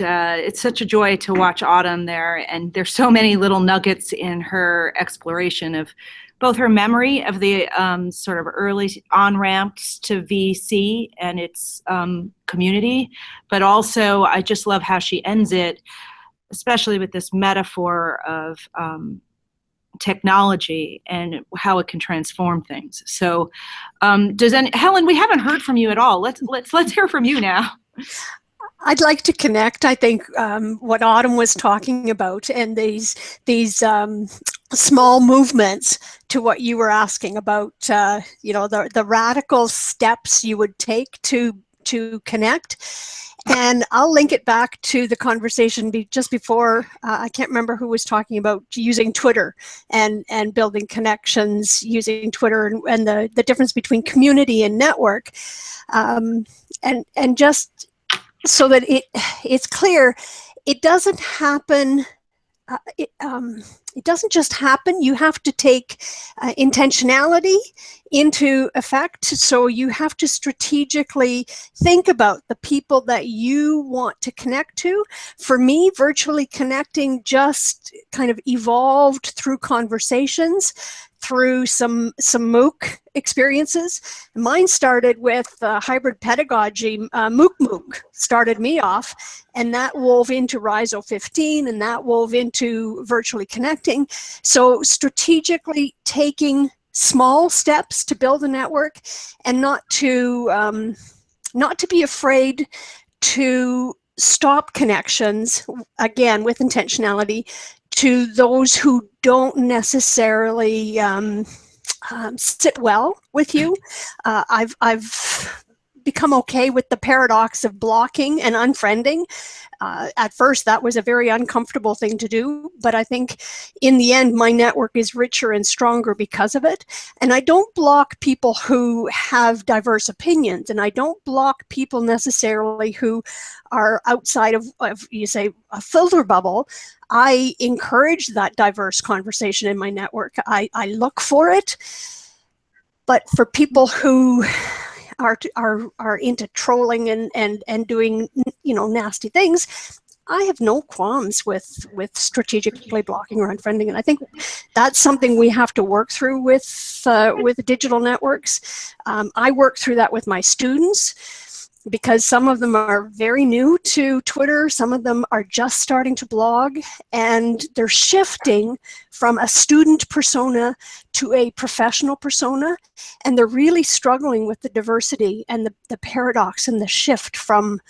it's such a joy to watch Autumn there, and there's so many little nuggets in her exploration of both her memory of the sort of early on-ramps to VC and its community, but also I just love how she ends it, especially with this metaphor of technology and how it can transform things. So Helen, we haven't heard from you at all. Let's hear from you now. I'd like to connect, I think, what Autumn was talking about and these small movements to what you were asking about, the radical steps you would take to connect. And I'll link it back to the conversation just before, I can't remember who was talking about using Twitter and building connections using Twitter and the difference between community and network. And just so that it's clear, it doesn't happen. It doesn't just happen. You have to take intentionality into effect. So you have to strategically think about the people that you want to connect to. For me, virtually connecting just kind of evolved through conversations, through some MOOC experiences. Mine started with hybrid pedagogy. MOOC started me off, and that wove into RISO 15, and that wove into virtually connecting. So strategically taking small steps to build a network, and not to be afraid to stop connections, again with intentionality, to those who don't necessarily sit well with you. I've become okay with the paradox of blocking and unfriending. At first, that was a very uncomfortable thing to do, but I think in the end, my network is richer and stronger because of it. And I don't block people who have diverse opinions, and I don't block people necessarily who are outside of you say, a filter bubble. I encourage that diverse conversation in my network. I look for it, but for people who are into trolling and doing nasty things, I have no qualms with strategically blocking or unfriending, and I think that's something we have to work through with digital networks. I work through that with my students, because some of them are very new to Twitter, some of them are just starting to blog, and they're shifting from a student persona to a professional persona, and they're really struggling with the diversity and the paradox and the shift from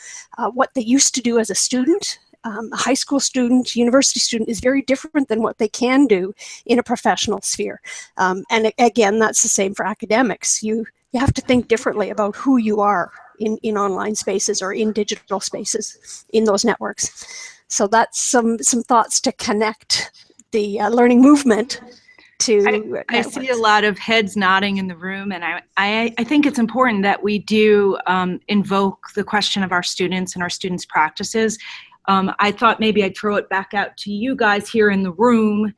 what they used to do as a student. A high school student, university student is very different than what they can do in a professional sphere. And again, that's the same for academics. You have to think differently about who you are in online spaces or in digital spaces in those networks. So that's some thoughts to connect the learning movement to I see a lot of heads nodding in the room, and I think it's important that we do invoke the question of our students and our students' practices. I thought maybe I'd throw it back out to you guys here in the room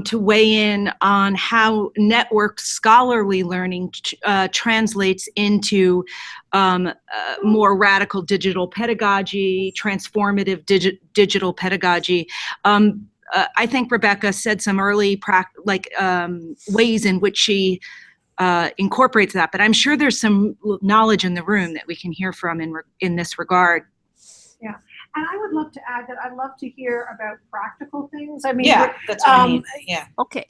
to weigh in on how network scholarly learning translates into more radical digital pedagogy, transformative digital pedagogy. I think Rebecca said some early ways in which she incorporates that, but I'm sure there's some knowledge in the room that we can hear from in this regard. Yeah, And I would love to add that I'd love to hear about practical things. I mean, Yeah, that's what I mean. Yeah. Okay.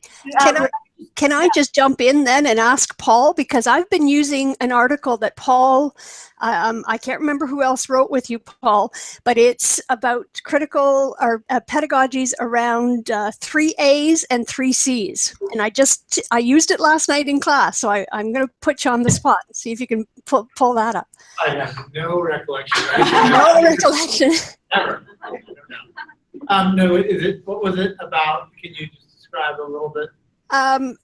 Can I just jump in then and ask Paul, because I've been using an article that Paul, I can't remember who else wrote with you, Paul, but it's about critical or pedagogies around 3 A's and 3 C's. And I used it last night in class, so I'm going to put you on the spot and see if you can pull that up. I have no recollection. No recollection. Never. No, what was it about? Can you just describe a little bit?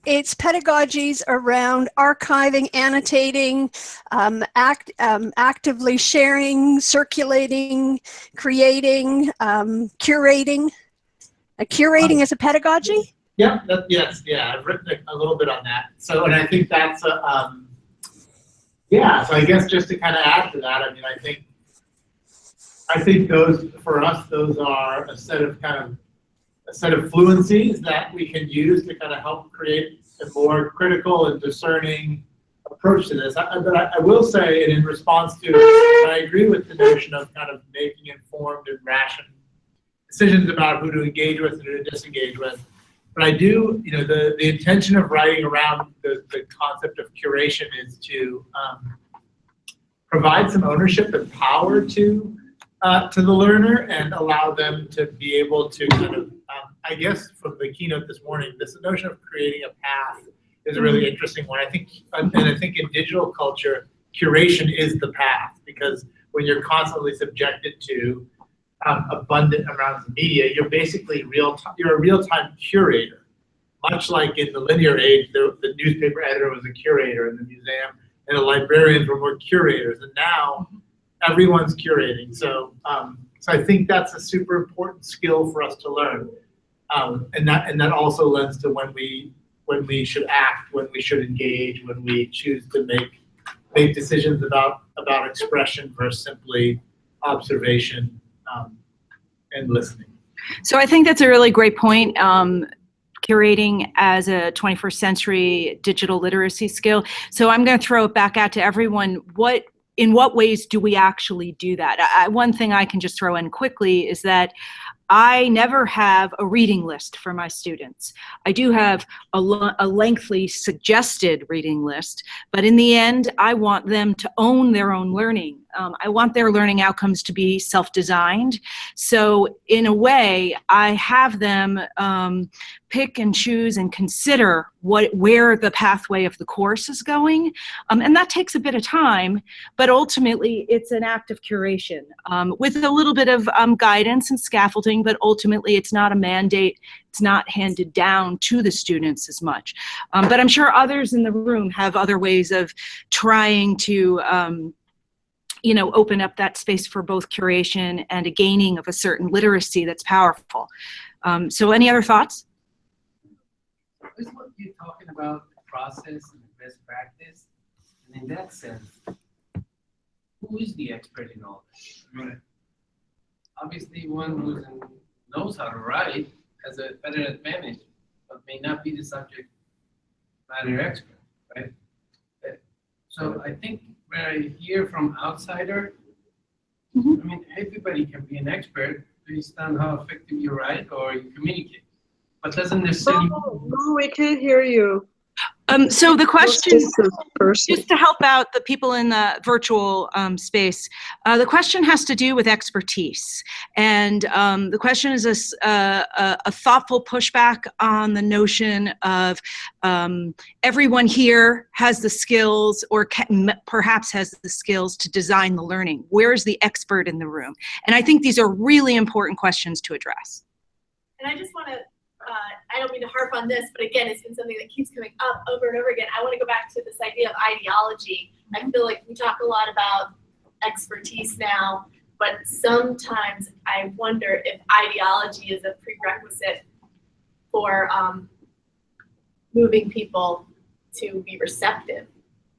It's pedagogies around archiving, annotating, actively sharing, circulating, creating, curating. Curating is a pedagogy? Yeah, yes, I've written a little bit on that. So, and I think that's yeah. So I guess just to kind of add to that, I mean, I think those for us, those are a set of fluencies that we can use to kind of help create a more critical and discerning approach to this. But I will say, and in response to, I agree with the notion of kind of making informed and rational decisions about who to engage with and who to disengage with. But I do, the intention of writing around the concept of curation is to provide some ownership and power to the learner and allow them to be able to kind of, I guess from the keynote this morning, this notion of creating a path is a really interesting one. I think in digital culture, curation is the path, because when you're constantly subjected to abundant amounts of media, you're basically you're a real-time curator. Much like in the linear age, the newspaper editor was a curator in the museum, and the librarians were more curators. And now everyone's curating. So I think that's a super important skill for us to learn. And that also lends to when we should act, when we should engage, when we choose to make decisions about expression versus simply observation and listening. So I think that's a really great point. Curating as a 21st century digital literacy skill. So I'm going to throw it back out to everyone. In what ways do we actually do that? One thing I can just throw in quickly is that I never have a reading list for my students. I do have a lengthy suggested reading list, but in the end, I want them to own their own learning. I want their learning outcomes to be self-designed. So in a way, I have them pick and choose and consider where the pathway of the course is going. And that takes a bit of time, but ultimately it's an act of curation with a little bit of guidance and scaffolding, but ultimately it's not a mandate. It's not handed down to the students as much. But I'm sure others in the room have other ways of trying to open up that space for both curation and a gaining of a certain literacy that's powerful. So any other thoughts? Is what you're talking about the process and the best practice, and in that sense, who is the expert in all this? I mean, obviously, one who knows how to write has a better advantage, but may not be the subject matter expert, right? So I think when I hear from outsider, I mean, everybody can be an expert based on how effective you write or you communicate. But doesn't necessarily. No, we can't hear you. So the question, just to help out the people in the virtual space, the question has to do with expertise. And the question is a thoughtful pushback on the notion of everyone here has the skills or perhaps has the skills to design the learning. Where is the expert in the room? And I think these are really important questions to address. And I just want to I don't mean to harp on this, but again, it's been something that keeps coming up over and over again. I want to go back to this idea of ideology. I feel like we talk a lot about expertise now, but sometimes I wonder if ideology is a prerequisite for moving people to be receptive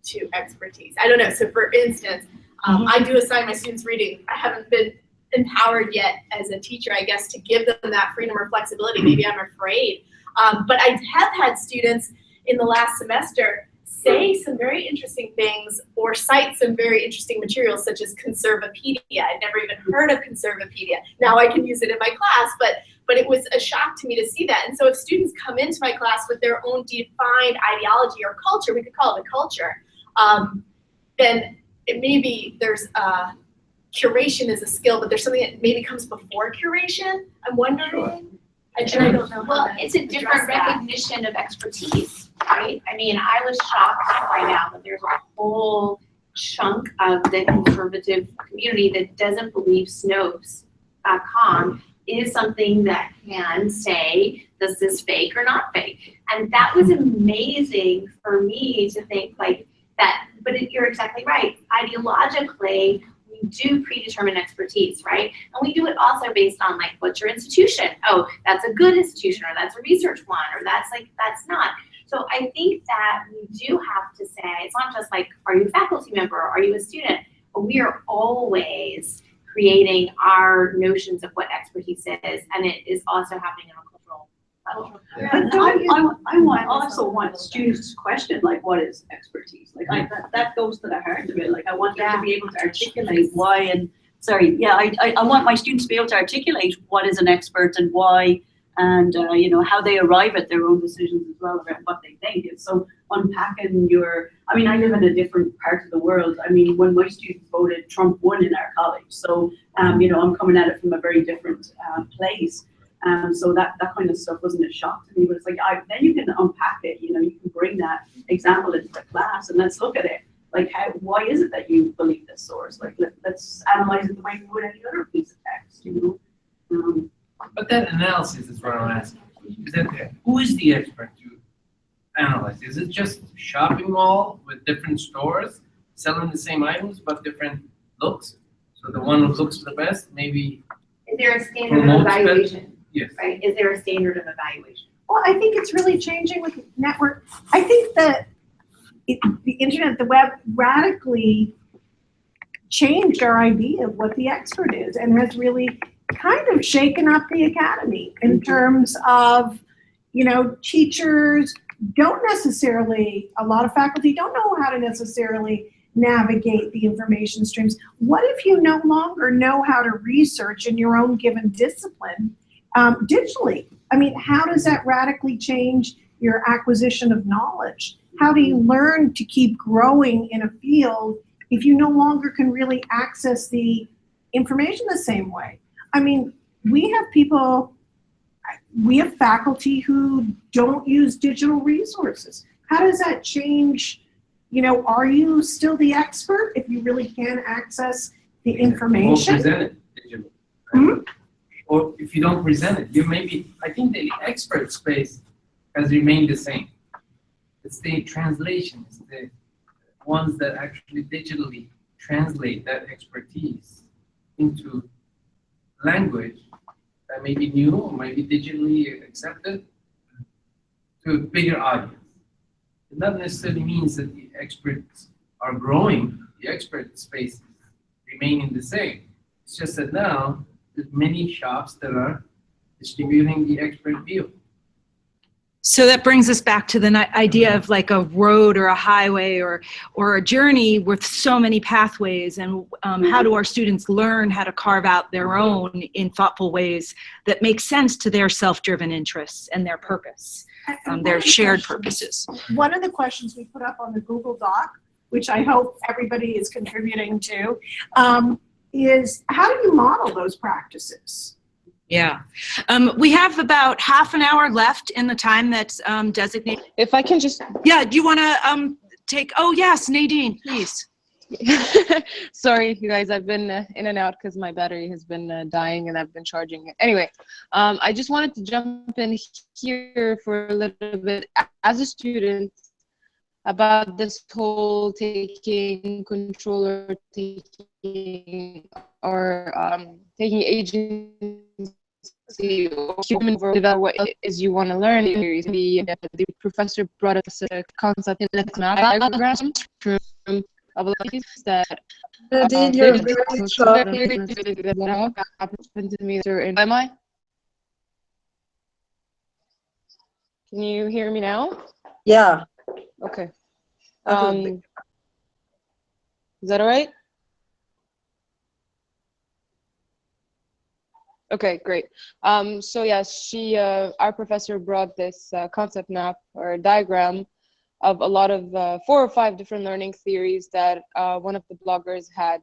to expertise. I don't know. So for instance, I do assign my students reading. I haven't been empowered yet as a teacher, I guess, to give them that freedom or flexibility. Maybe I'm afraid. But I have had students in the last semester say some very interesting things or cite some very interesting materials such as Conservapedia. I'd never even heard of Conservapedia. Now I can use it in my class, but it was a shock to me to see that. And so if students come into my class with their own defined ideology or culture, we could call it a culture, then it maybe there's curation is a skill, but there's something that maybe comes before curation. I'm wondering. I don't know. Well, it's a different recognition of expertise, right? I mean, I was shocked right now that there's a whole chunk of the conservative community that doesn't believe Snopes.com is something that can say, this is fake or not fake. And that was amazing for me to think like that, but you're exactly right. Ideologically, we do predetermine expertise, right? And we do it also based on like, what's your institution? Oh, that's a good institution, or that's a research one, or that's not. So I think that we do have to say, it's not just like, are you a faculty member, or are you a student? But we are always creating our notions of what expertise is, and it is also happening on a cultural level. I also want students to question, like, what is expertise? Like, that goes to the heart of it. Like, I want them to be able to articulate why, and I want my students to be able to articulate what is an expert and why, and you know, how they arrive at their own decisions as well about what they think. And so unpacking I mean, I live in a different part of the world. I mean, when my students voted, Trump won in our college. So, you know, I'm coming at it from a very different place. So that kind of stuff wasn't a shock to me, but it's like, then you can unpack it, you know, you can bring that example into the class and let's look at it. Like, why is it that you believe this source? Like, let's analyze it the way we would any other piece of text, you know? But that analysis is what I'm asking. Is that who is the expert to analyze? Is it just shopping mall with different stores selling the same items but different looks? So the one who looks the best maybe. Is there a standard of evaluation? Yes. Right? Is there a standard of evaluation? Well, I think it's really changing with network. I think that the internet, the web radically changed our idea of what the expert is and has really kind of shaken up the academy in terms of, you know, teachers don't necessarily, a lot of faculty don't know how to necessarily navigate the information streams. What if you no longer know how to research in your own given discipline digitally? I mean, how does that radically change your acquisition of knowledge? How do you learn to keep growing in a field if you no longer can really access the information the same way? I mean, we have faculty who don't use digital resources. How does that change? You know, are you still the expert if you really can access the information? Or present it digitally. Right? Or if you don't present it, you maybe, I think the expert space has remained the same. It's the translation, it's the ones that actually digitally translate that expertise into language that may be new or may be digitally accepted to a bigger audience. It not necessarily means that the experts are growing, the expert spaces remaining the same. It's just that now there's many shops that are distributing the expert view. So that brings us back to the idea of like a road or a highway or a journey with so many pathways, and how do our students learn how to carve out their own in thoughtful ways that make sense to their self-driven interests and their purpose, their shared purposes. One of the questions we put up on the Google Doc, which I hope everybody is contributing to, is how do you model those practices? Yeah. We have about half an hour left in the time that's designated. If I can just... Yeah, do you want to take... Oh, yes, Nadine, please. Sorry, you guys, I've been in and out because my battery has been dying and I've been charging it. Anyway, I just wanted to jump in here for a little bit as a student about this whole taking control or taking agency or human over what it is you want to learn. The professor brought up a concept in diagram from abilities that you're very soft. Am I? Can you hear me now? Yeah. Okay. Is that all right? Okay, great. So yes, our professor brought this concept map or diagram of a lot of 4 or 5 different learning theories that one of the bloggers had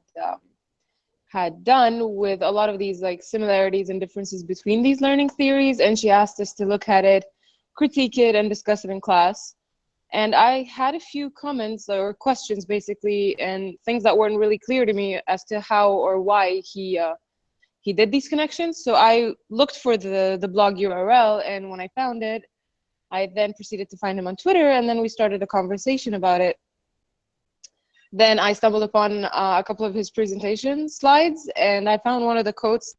done, with a lot of these like similarities and differences between these learning theories, and she asked us to look at it, critique it, and discuss it in class. And I had a few comments or questions basically, and things that weren't really clear to me as to how or why he did these connections. So I looked for the blog URL, and when I found it, I then proceeded to find him on Twitter, and then we started a conversation about it. Then I stumbled upon a couple of his presentation slides, and I found one of the quotes.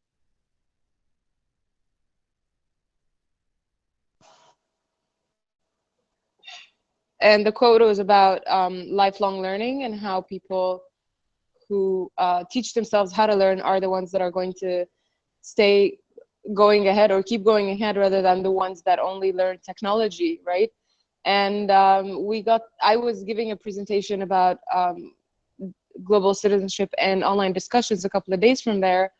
And the quote was about lifelong learning and how people who teach themselves how to learn are the ones that are going to stay going ahead or keep going ahead, rather than the ones that only learn technology, right? And I was giving a presentation about global citizenship and online discussions a couple of days from there,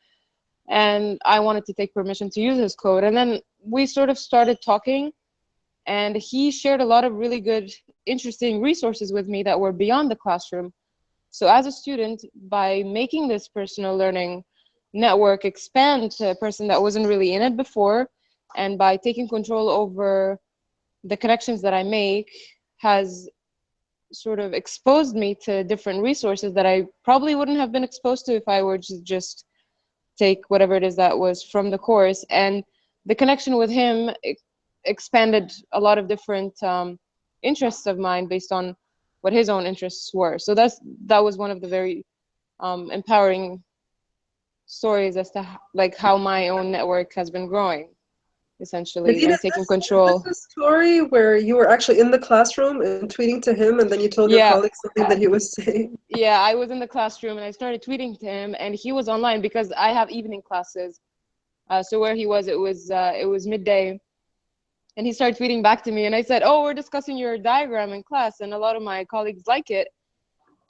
and I wanted to take permission to use his quote. And then we sort of started talking, and he shared a lot of really good, interesting resources with me that were beyond the classroom. So as a student, by making this personal learning network expand to a person that wasn't really in it before, and by taking control over the connections that I make, has sort of exposed me to different resources that I probably wouldn't have been exposed to if I were to just take whatever it is that was from the course. And the connection with him expanded a lot of different interests of mine based on what his own interests were. So that was one of the very empowering stories as to how my own network has been growing, essentially, Nadina, and taking control. Is this a story where you were actually in the classroom and tweeting to him, and then you told your colleagues something that he was saying? Yeah, I was in the classroom and I started tweeting to him, and he was online because I have evening classes. So where he was, it was midday, and he started tweeting back to me, and I said, "Oh, we're discussing your diagram in class, and a lot of my colleagues like it."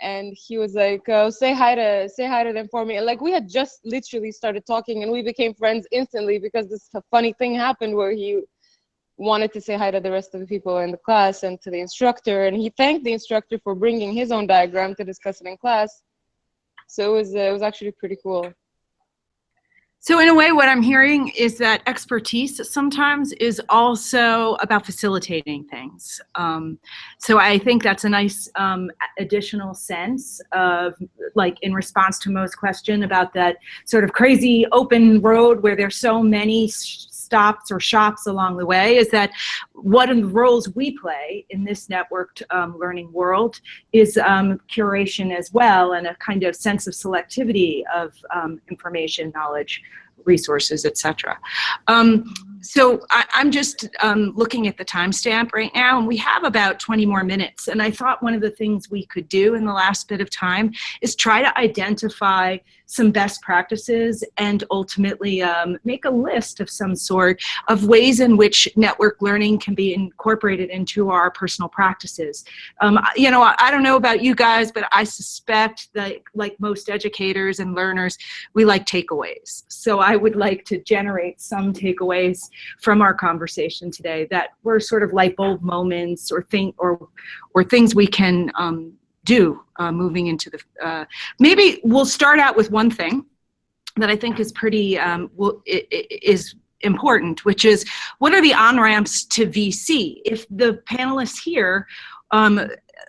And he was like, "Oh, say hi to them for me." And like, we had just literally started talking, and we became friends instantly because this funny thing happened where he wanted to say hi to the rest of the people in the class and to the instructor, and he thanked the instructor for bringing his own diagram to discuss it in class. So it was actually pretty cool. So in a way, what I'm hearing is that expertise sometimes is also about facilitating things. So I think that's a nice additional sense of, like, in response to Mo's question about that sort of crazy open road where there's so many stops or shops along the way, is that one of the roles we play in this networked learning world is curation as well, and a kind of sense of selectivity of information, knowledge, resources, etc. So I'm just looking at the timestamp right now, and we have about 20 more minutes. And I thought one of the things we could do in the last bit of time is try to identify some best practices and ultimately make a list of some sort of ways in which network learning can be incorporated into our personal practices. You know, I don't know about you guys, but I suspect that, like most educators and learners, we like takeaways. So I would like to generate some takeaways from our conversation today that were sort of light bulb moments or things we can do moving into the, maybe we'll start out with one thing that I think is pretty, is important, which is, what are the on-ramps to VC? If the panelists here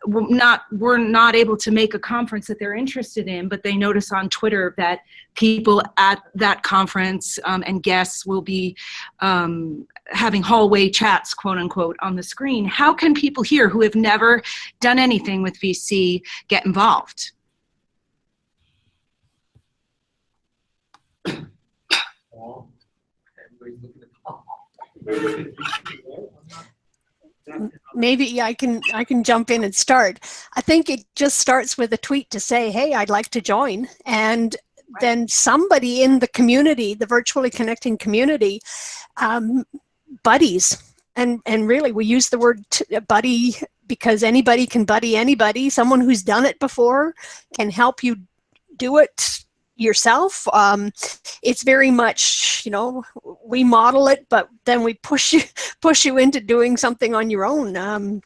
were not able to make a conference that they're interested in, but they notice on Twitter that people at that conference and guests will be having hallway chats, quote unquote, on the screen, how can people here who have never done anything with VC get involved? Maybe I can jump in and start. I think it just starts with a tweet to say, hey, I'd like to join. And then somebody in the community, the virtually connecting community, buddies. And really, we use the word buddy because anybody can buddy anybody. Someone who's done it before can help you do it yourself. It's very much, you know, we model it, but then we push you into doing something on your own.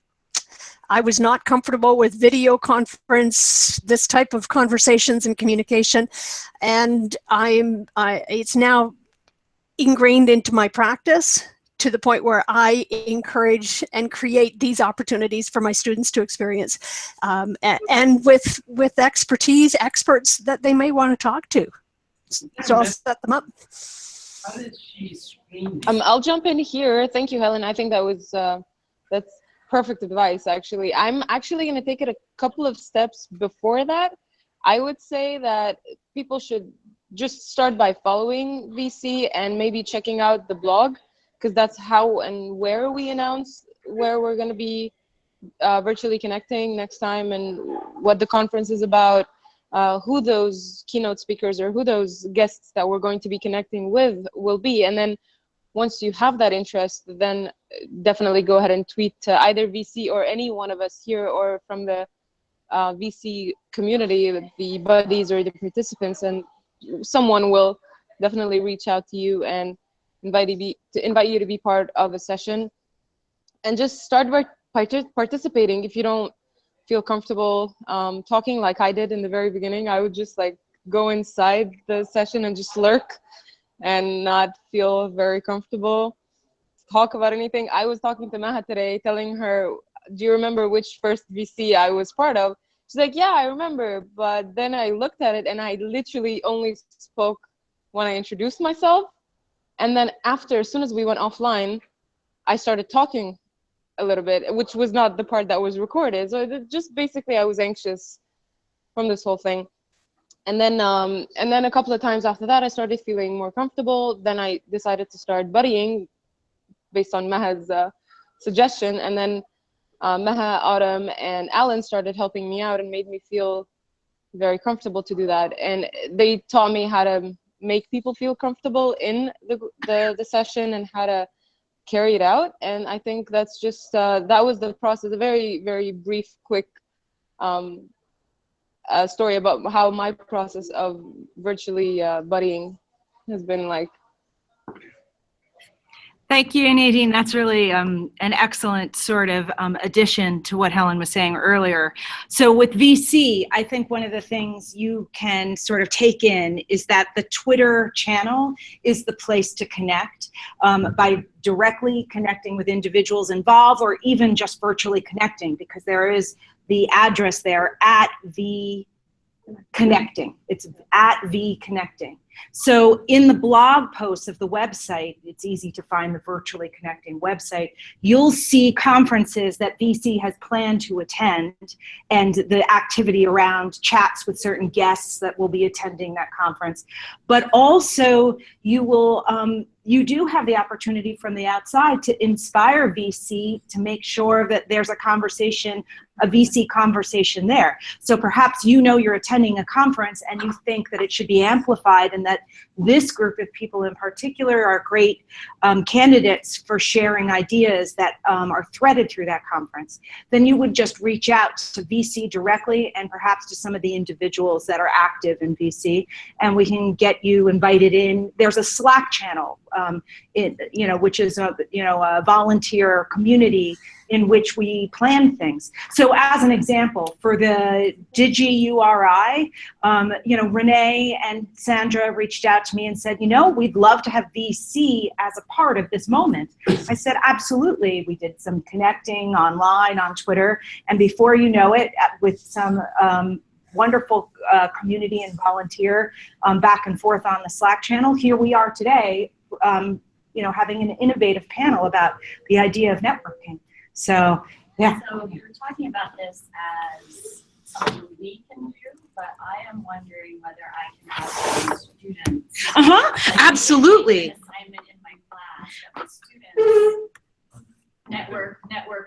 I was not comfortable with video conference, this type of conversations and communication, and it's now ingrained into my practice to the point where I encourage and create these opportunities for my students to experience, and with experts that they may want to talk to. So I'll set them up. How did she screen? I'll jump in here. Thank you, Helen. I think that was that's perfect advice, actually. I'm actually going to take it a couple of steps before that. I would say that people should just start by following VC and maybe checking out the blog, because that's how and where we announce where we're going to be virtually connecting next time and what the conference is about, who those keynote speakers or who those guests that we're going to be connecting with will be. And then once you have that interest, then definitely go ahead and tweet to either VC or any one of us here or from the VC community, the buddies or the participants, and someone will definitely reach out to you and invite you to be part of a session. And just start by participating. If you don't feel comfortable talking like I did in the very beginning, I would just like go inside the session and just lurk and not feel very comfortable talk about anything. I was talking to Maha today, telling her, do you remember which first VC I was part of? She's like, yeah, I remember. But then I looked at it and I literally only spoke when I introduced myself. And then after, as soon as we went offline, I started talking a little bit, which was not the part that was recorded. So just basically I was anxious from this whole thing. And then a couple of times after that, I started feeling more comfortable. Then I decided to start buddying based on Maha's suggestion. And then Maha, Autumn, and Alan started helping me out and made me feel very comfortable to do that. And they taught me how to make people feel comfortable in the session and how to carry it out. And I think that's just, that was the process, a very, very brief, quick story about how my process of virtually buddying has been like. Thank you, Nadine. That's really an excellent sort of addition to what Helen was saying earlier. So with VC, I think one of the things you can sort of take in is that the Twitter channel is the place to connect by directly connecting with individuals involved, or even just virtually connecting, because there is the address there at V Connecting. It's at V Connecting. So in the blog posts of the website, it's easy to find the Virtually Connecting website. You'll see conferences that VC has planned to attend and the activity around chats with certain guests that will be attending that conference. But also you will, you do have the opportunity from the outside to inspire VC to make sure that there's a conversation, a VC conversation there. So perhaps you know you're attending a conference and you think that it should be amplified and that this group of people in particular are great candidates for sharing ideas that are threaded through that conference. Then you would just reach out to VC directly and perhaps to some of the individuals that are active in VC, and we can get you invited in. There's a Slack channel, which is a volunteer community in which we plan things. So as an example, for the DigiURI, Renee and Sandra reached out to me and said, we'd love to have VC as a part of this moment. I said, absolutely. We did some connecting online on Twitter, and before you know it, with some wonderful community and volunteer back and forth on the Slack channel, here we are today, having an innovative panel about the idea of networking. So, yeah. So you're talking about this as something we can do, but I am wondering whether I can have students. Absolutely. An assignment in my class that the students network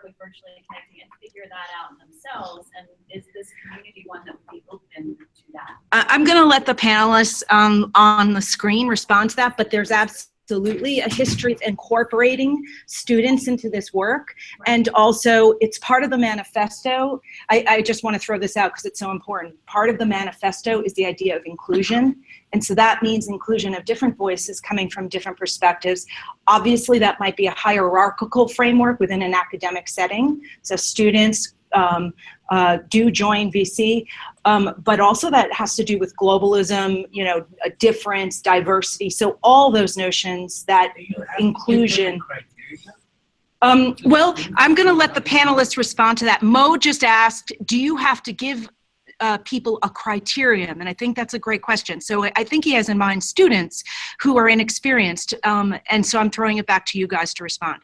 with Virtually Connecting and figure that out themselves. And is this community one that would be open to that? I'm going to let the panelists on the screen respond to that, but there's absolutely absolutely a history of incorporating students into this work. And also it's part of the manifesto. I just want to throw this out because it's so important. Part of the manifesto is the idea of inclusion. And so that means inclusion of different voices coming from different perspectives. Obviously that might be a hierarchical framework within an academic setting. So students do join VC, but also that has to do with globalism, you know, a difference, diversity. So all those notions, that inclusion. Well, I'm going to let the panelists respond to that. Mo just asked, do you have to give people a criterion? And I think that's a great question. So I think he has in mind students who are inexperienced. And so I'm throwing it back to you guys to respond.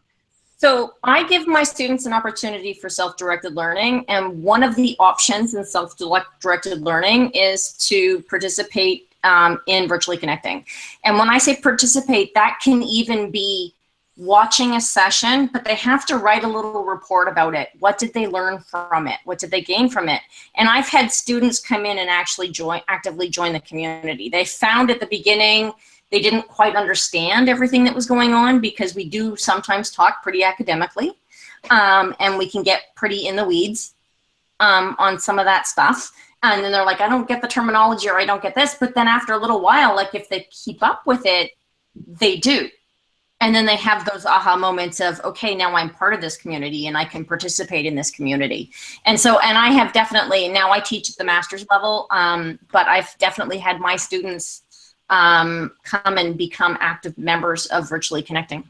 So I give my students an opportunity for self-directed learning, and one of the options in self-directed learning is to participate in virtually connecting. And when I say participate, that can even be watching a session, but they have to write a little report about it. What did they learn from it? What did they gain from it? And I've had students come in and actually actively join the community. They found at the beginning they didn't quite understand everything that was going on, because we do sometimes talk pretty academically, and we can get pretty in the weeds on some of that stuff. And then they're like, I don't get the terminology, or I don't get this. But then after a little while, like if they keep up with it, they do. And then they have those aha moments of, okay, now I'm part of this community and I can participate in this community. And so, and I have definitely, now I teach at the master's level, but I've definitely had my students come and become active members of Virtually Connecting.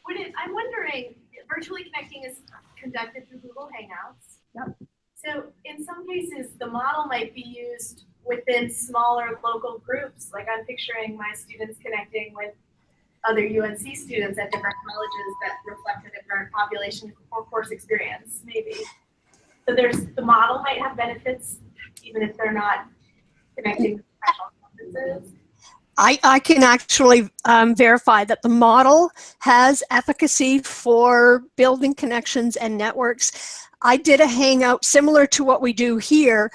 I'm wondering, Virtually Connecting is conducted through Google Hangouts. Yep. So in some cases, the model might be used within smaller local groups. Like I'm picturing my students connecting with other UNC students at different colleges that reflect a different population or course experience, maybe. So the model might have benefits, even if they're not connecting to professional conferences. I can actually verify that the model has efficacy for building connections and networks. I did a hangout similar to what we do here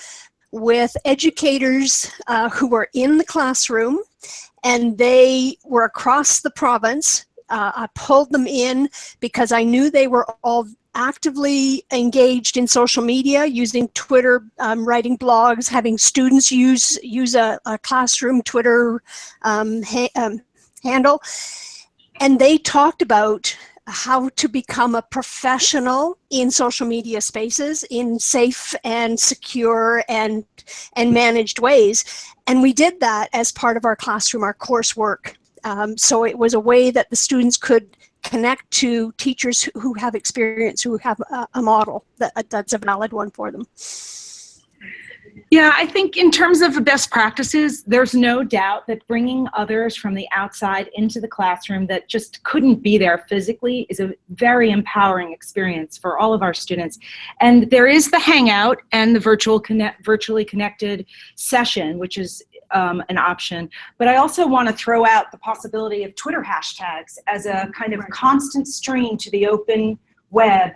with educators who were in the classroom, and they were across the province. I pulled them in because I knew they were all actively engaged in social media, using Twitter, writing blogs, having students use a classroom Twitter handle. And they talked about how to become a professional in social media spaces in safe and secure and managed ways. And we did that as part of our classroom, our coursework. So it was a way that the students could connect to teachers who have experience, who have a model that's a valid one for them. Yeah, I think in terms of the best practices, there's no doubt that bringing others from the outside into the classroom that just couldn't be there physically is a very empowering experience for all of our students. And there is the Hangout and the virtually connected session, which is an option. But I also want to throw out the possibility of Twitter hashtags as a kind of constant stream to the open web,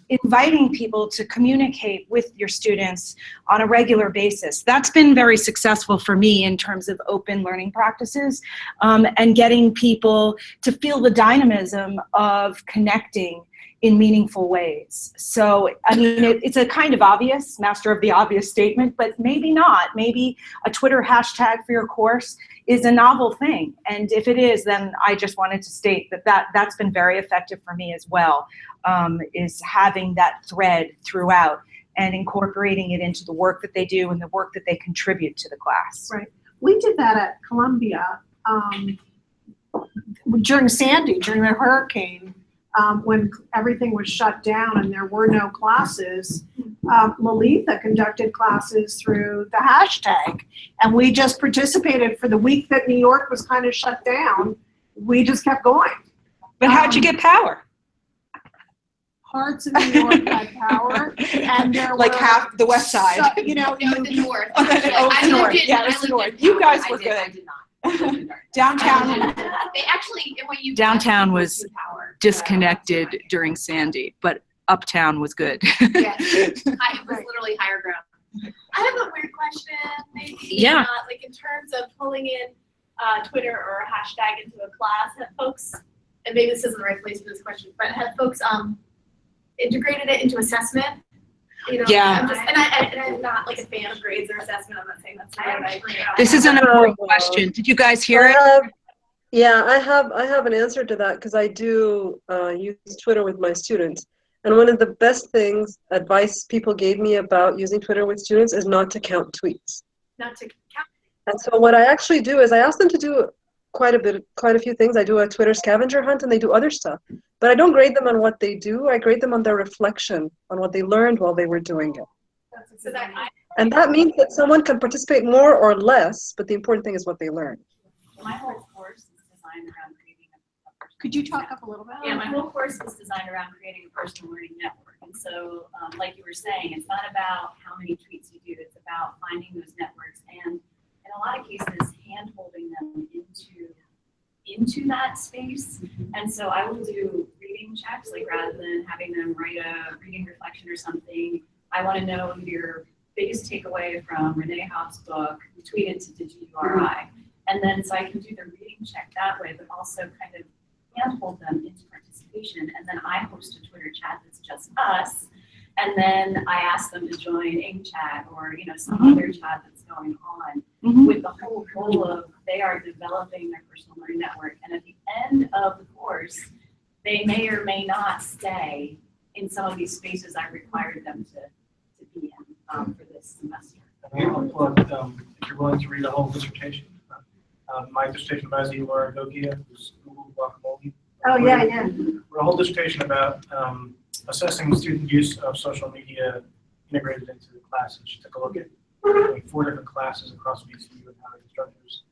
inviting people to communicate with your students on a regular basis. That's been very successful for me in terms of open learning practices, and getting people to feel the dynamism of connecting in meaningful ways. So, I mean, it's a kind of obvious, master of the obvious statement, but maybe not. Maybe a Twitter hashtag for your course is a novel thing. And if it is, then I just wanted to state that's been very effective for me as well, is having that thread throughout and incorporating it into the work that they do and the work that they contribute to the class. Right. We did that at Columbia during Sandy, during the hurricane. When everything was shut down and there were no classes, Lalitha conducted classes through the hashtag, and we just participated for the week that New York was kind of shut down. We just kept going. But how'd you get power? Parts of New York had power, and there like were half the west side. So, you know, No, the north. Oh, north. Yeah, it's north. You guys were good. Downtown. They actually, when you Downtown was disconnected during Sandy, but uptown was good. Yes, it was literally higher ground. I have a weird question, maybe Yeah. not, like in terms of pulling in Twitter or a hashtag into a class, have folks, and maybe this isn't the right place for this question, but have folks integrated it into assessment? You know, Yeah. I'm not like a fan of grades or assessment. I'm not saying that's the right idea. This is an important question. Did you guys hear it? I have an answer to that because I do use Twitter with my students. And one of the best advice people gave me about using Twitter with students is not to count tweets. Not to count. And so what I actually do is I ask them to do quite a few things. I do a Twitter scavenger hunt and they do other stuff. But I don't grade them on what they do. I grade them on their reflection, on what they learned while they were doing it. So that And that means that someone can participate more or less, but the important thing is what they learned. My whole course is designed around creating a personal. Could you talk up a little bit? Yeah, my whole course is designed around creating a personal learning network. And so, like you were saying, it's not about how many tweets you do, it's about finding those networks and in a lot of cases, hand-holding them into that space. And so I will do reading checks, like rather than having them write a reading reflection or something, I want to know your biggest takeaway from Renee Hobbs' book, tweet it to DGURI. And then so I can do the reading check that way, but also kind of handhold them into participation. And then I host a Twitter chat that's just us. And then I ask them to join InkChat or some other chat that's going on with the whole goal of they are developing their personal learning network. And at the end of the course, they may or may not stay in some of these spaces I required them to be in for this semester. If you're willing to read a whole dissertation. My dissertation by Laura Gogia, who's Google Guacamole. Oh, yeah. Wrote a whole dissertation about assessing student use of social media integrated into the class. And she took a look at 4 different classes across VCU and how instructors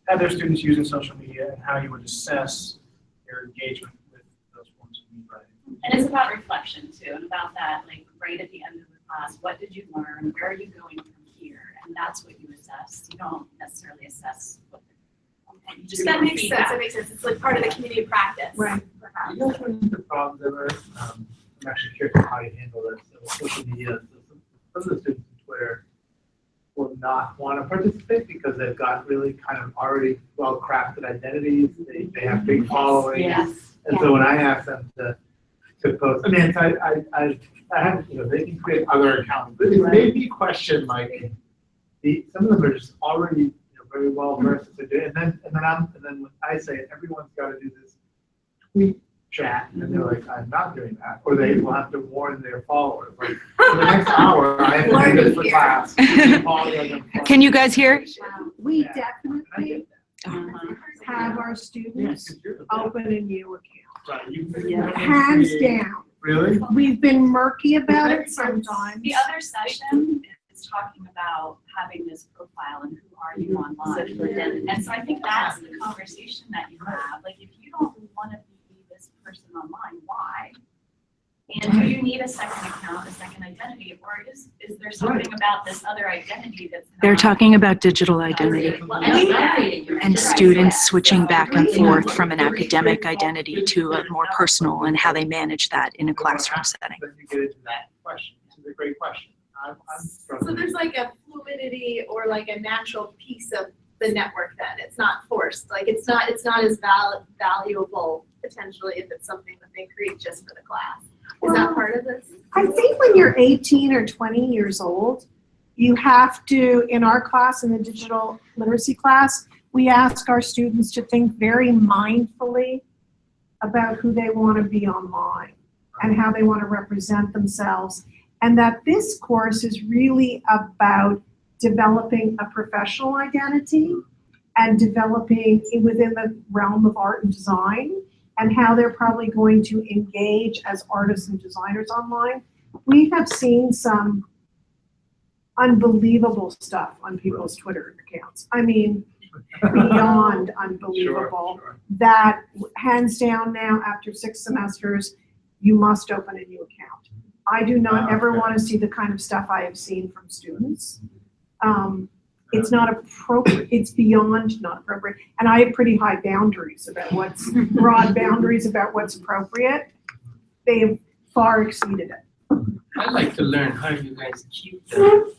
had their students using social media and how you would assess their engagement with those forms of media writing. And it's about reflection too, and about that, like right at the end of the class, what did you learn? Where are you going from here? And that's what you assess. You don't necessarily assess what you just that get makes sense. feedback. That makes sense. It's like part of the community practice. Right. You know, one of the problems ever, I'm actually curious on how you handle this. So social media, some of the students on Twitter will not want to participate because they've got really kind of already well-crafted identities. They have big followings. Yes. And so when I ask them to post, I mean, I have, they can create other accounts, but it made me question, like, some of them are just already very well versed to do, and then when I say it, everyone's got to do this tweet chat, and they're like, I'm not doing that, or they will have to warn their followers, like, for the next hour, I have to do this for class. Can you guys hear? We definitely have our students open a new account. Hands down. Really? We've been murky about it sometimes. The other session is talking about having this profile and who are you online. And so I think that's the conversation that you have. Like if you don't want to be this person online, why? And do you need a second account, a second identity? Or is there something about this other identity that's They're talking about digital identity and students switching back and forth from an academic identity to a more personal and how they manage that in a classroom setting. Let me get into that question. This is a great question. I'm So there's like a fluidity or like a natural piece of the network then. It's not forced. Like it's not as valuable potentially if it's something that they create just for the class. Is that part of this? I think when you're 18 or 20 years old, you have to, in our class, in the digital literacy class, we ask our students to think very mindfully about who they want to be online and how they want to represent themselves. And that this course is really about developing a professional identity and developing within the realm of art and design, and how they're probably going to engage as artists and designers online. We have seen some unbelievable stuff on people's Twitter accounts. I mean, beyond unbelievable. Sure. That hands down now, after 6 semesters, you must open a new account. I do not ever want to see the kind of stuff I have seen from students. It's not appropriate. It's beyond not appropriate. And I have pretty high boundaries about broad boundaries about what's appropriate. They have far exceeded it. I'd like to learn how you guys keep the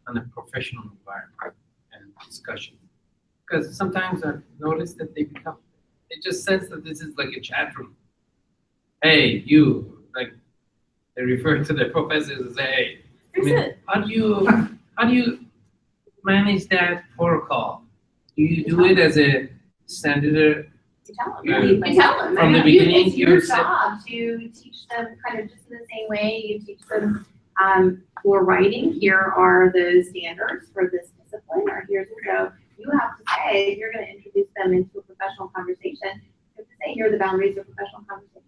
on a professional environment and discussion. Because sometimes I've noticed that they become, it just says that this is like a chat room. Hey, you, like, they refer to the professors as, hey. I mean, how do you manage that protocol? Do you do it as a standard? You tell them. You tell them. From the beginning, it's your job to teach them kind of just in the same way you teach them for writing. Here are the standards for this discipline, or here's so you have to say if you're going to introduce them into a professional conversation. You have to say here are the boundaries of professional conversation.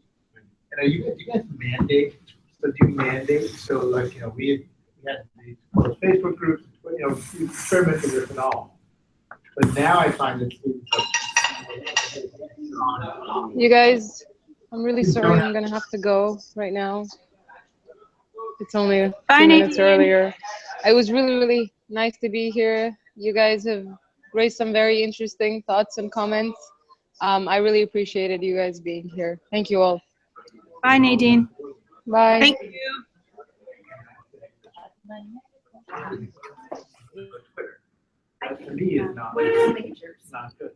And do you guys mandate? So do you mandate? So like we had these Facebook groups. We experimented with it all. But now I find that students You guys, I'm really sorry. I'm gonna have to go right now. It's only a few minutes earlier. It was really, really nice to be here. You guys have raised some very interesting thoughts and comments. I really appreciated you guys being here. Thank you all. Bye, Nadine. Bye. Thank you. to me is not. What is majors? Not good.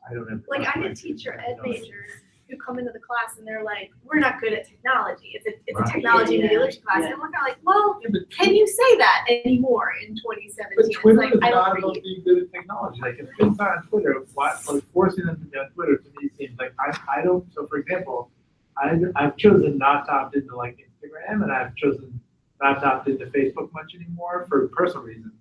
I don't have. Like I get teacher ed majors who come into the class and they're like, we're not good at technology. It's a technology and media literacy class. And we're kind of like, well, can you say that anymore in 2017? But Twitter it's like, is I not don't about read. being good at technology. Like if kids are on Twitter, like forcing them to be on Twitter to me seems like I don't. So for example, I've chosen not to opt into like Instagram, and I've chosen not to opt into Facebook much anymore for personal reasons.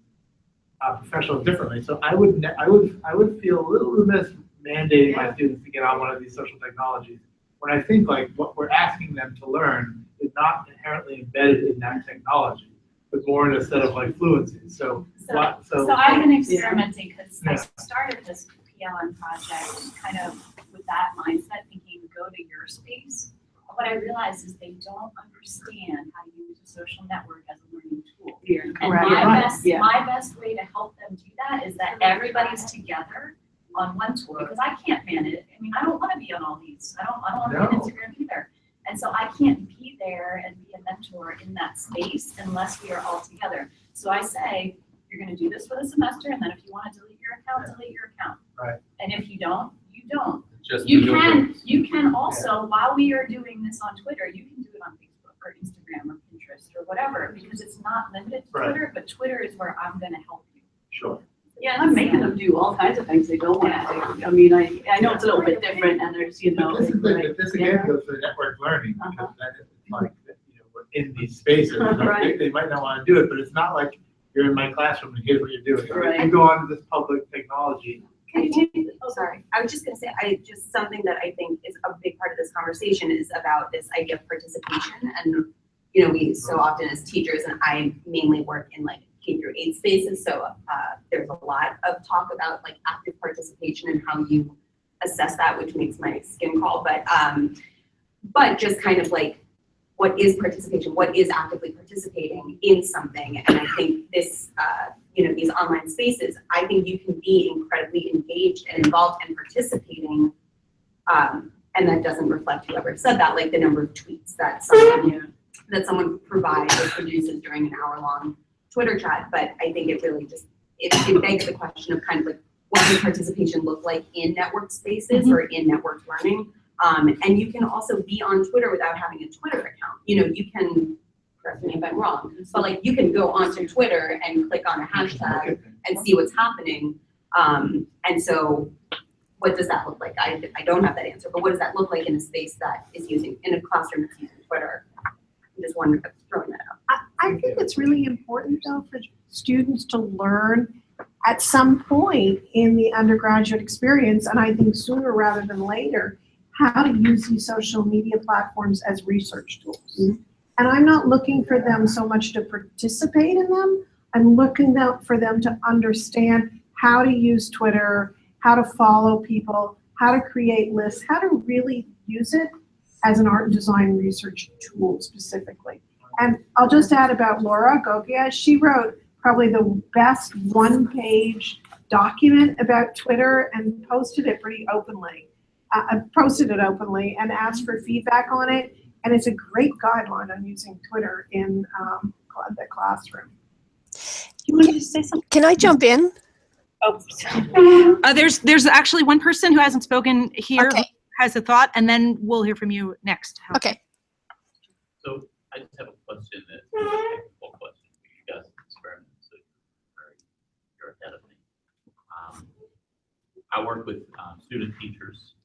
Professional differently. So I would feel a little remiss mandating my students to get on one of these social technologies when I think like what we're asking them to learn is not inherently embedded in that technology, but more in a set of like fluencies. So I've been experimenting because I started this PLN project kind of with that mindset, thinking go to your space. But what I realized is they don't understand how to use a social network as a learning tool. And my best way to help them do that is that everybody's together on one tool, because I can't manage it. I mean, I don't want to be on all these. I don't want to be on Instagram either. And so I can't be there and be a mentor in that space unless we are all together. So I say, you're going to do this for the semester, and then if you want to delete your account, delete your account. Right. And if you don't, you don't. Just You can also, while we are doing this on Twitter, you can do it on Facebook or Instagram or Pinterest or whatever, because it's not limited to Twitter, but Twitter is where I'm going to help you. Sure. Yeah, and I'm making them do all kinds of things they don't want to do. I mean, I know it's a little bit different, and there's, But this again goes to network learning, because then it's like, we're in these spaces. Right. They might not want to do it, but it's not like you're in my classroom and here's what you're doing. Right. You go on to this public technology. Sorry, I was just going to say, something that I think is a big part of this conversation is about this idea of participation. And, we so often as teachers, and I mainly work in like K-8 spaces, so there's a lot of talk about like active participation and how you assess that, which makes my skin crawl. But just kind of like, what is participation? What is actively participating in something? And I think this, these online spaces, I think you can be incredibly engaged and involved and participating, and that doesn't reflect whoever said that, like the number of tweets that someone provides or produces during an hour-long Twitter chat. But I think it really just, it begs the question of kind of like, what does participation look like in network spaces or in network learning? And you can also be on Twitter without having a Twitter account. You can, correct me if I'm wrong, but like you can go onto Twitter and click on a hashtag and see what's happening. And so what does that look like? I don't have that answer, but what does that look like in a space that is in a classroom that's using Twitter? I'm just wondering, throwing that out. I think it's really important though for students to learn at some point in the undergraduate experience, and I think sooner rather than later, how to use these social media platforms as research tools. Mm-hmm. And I'm not looking for them so much to participate in them. I'm looking for them to understand how to use Twitter, how to follow people, how to create lists, how to really use it as an art and design research tool specifically. And I'll just add about Laura Gogia. She wrote probably the best one-page document about Twitter and posted it pretty openly. Posted it openly and asked for feedback on it. And it's a great guideline on using Twitter in the classroom. You wanted to say something? Can I jump in? Oh, there's actually one person who hasn't spoken here who Okay. has a thought, and then we'll hear from you next. Okay. So I just have a question that's a technical question for you guys to experiment. So you're ahead of me. I work with student teachers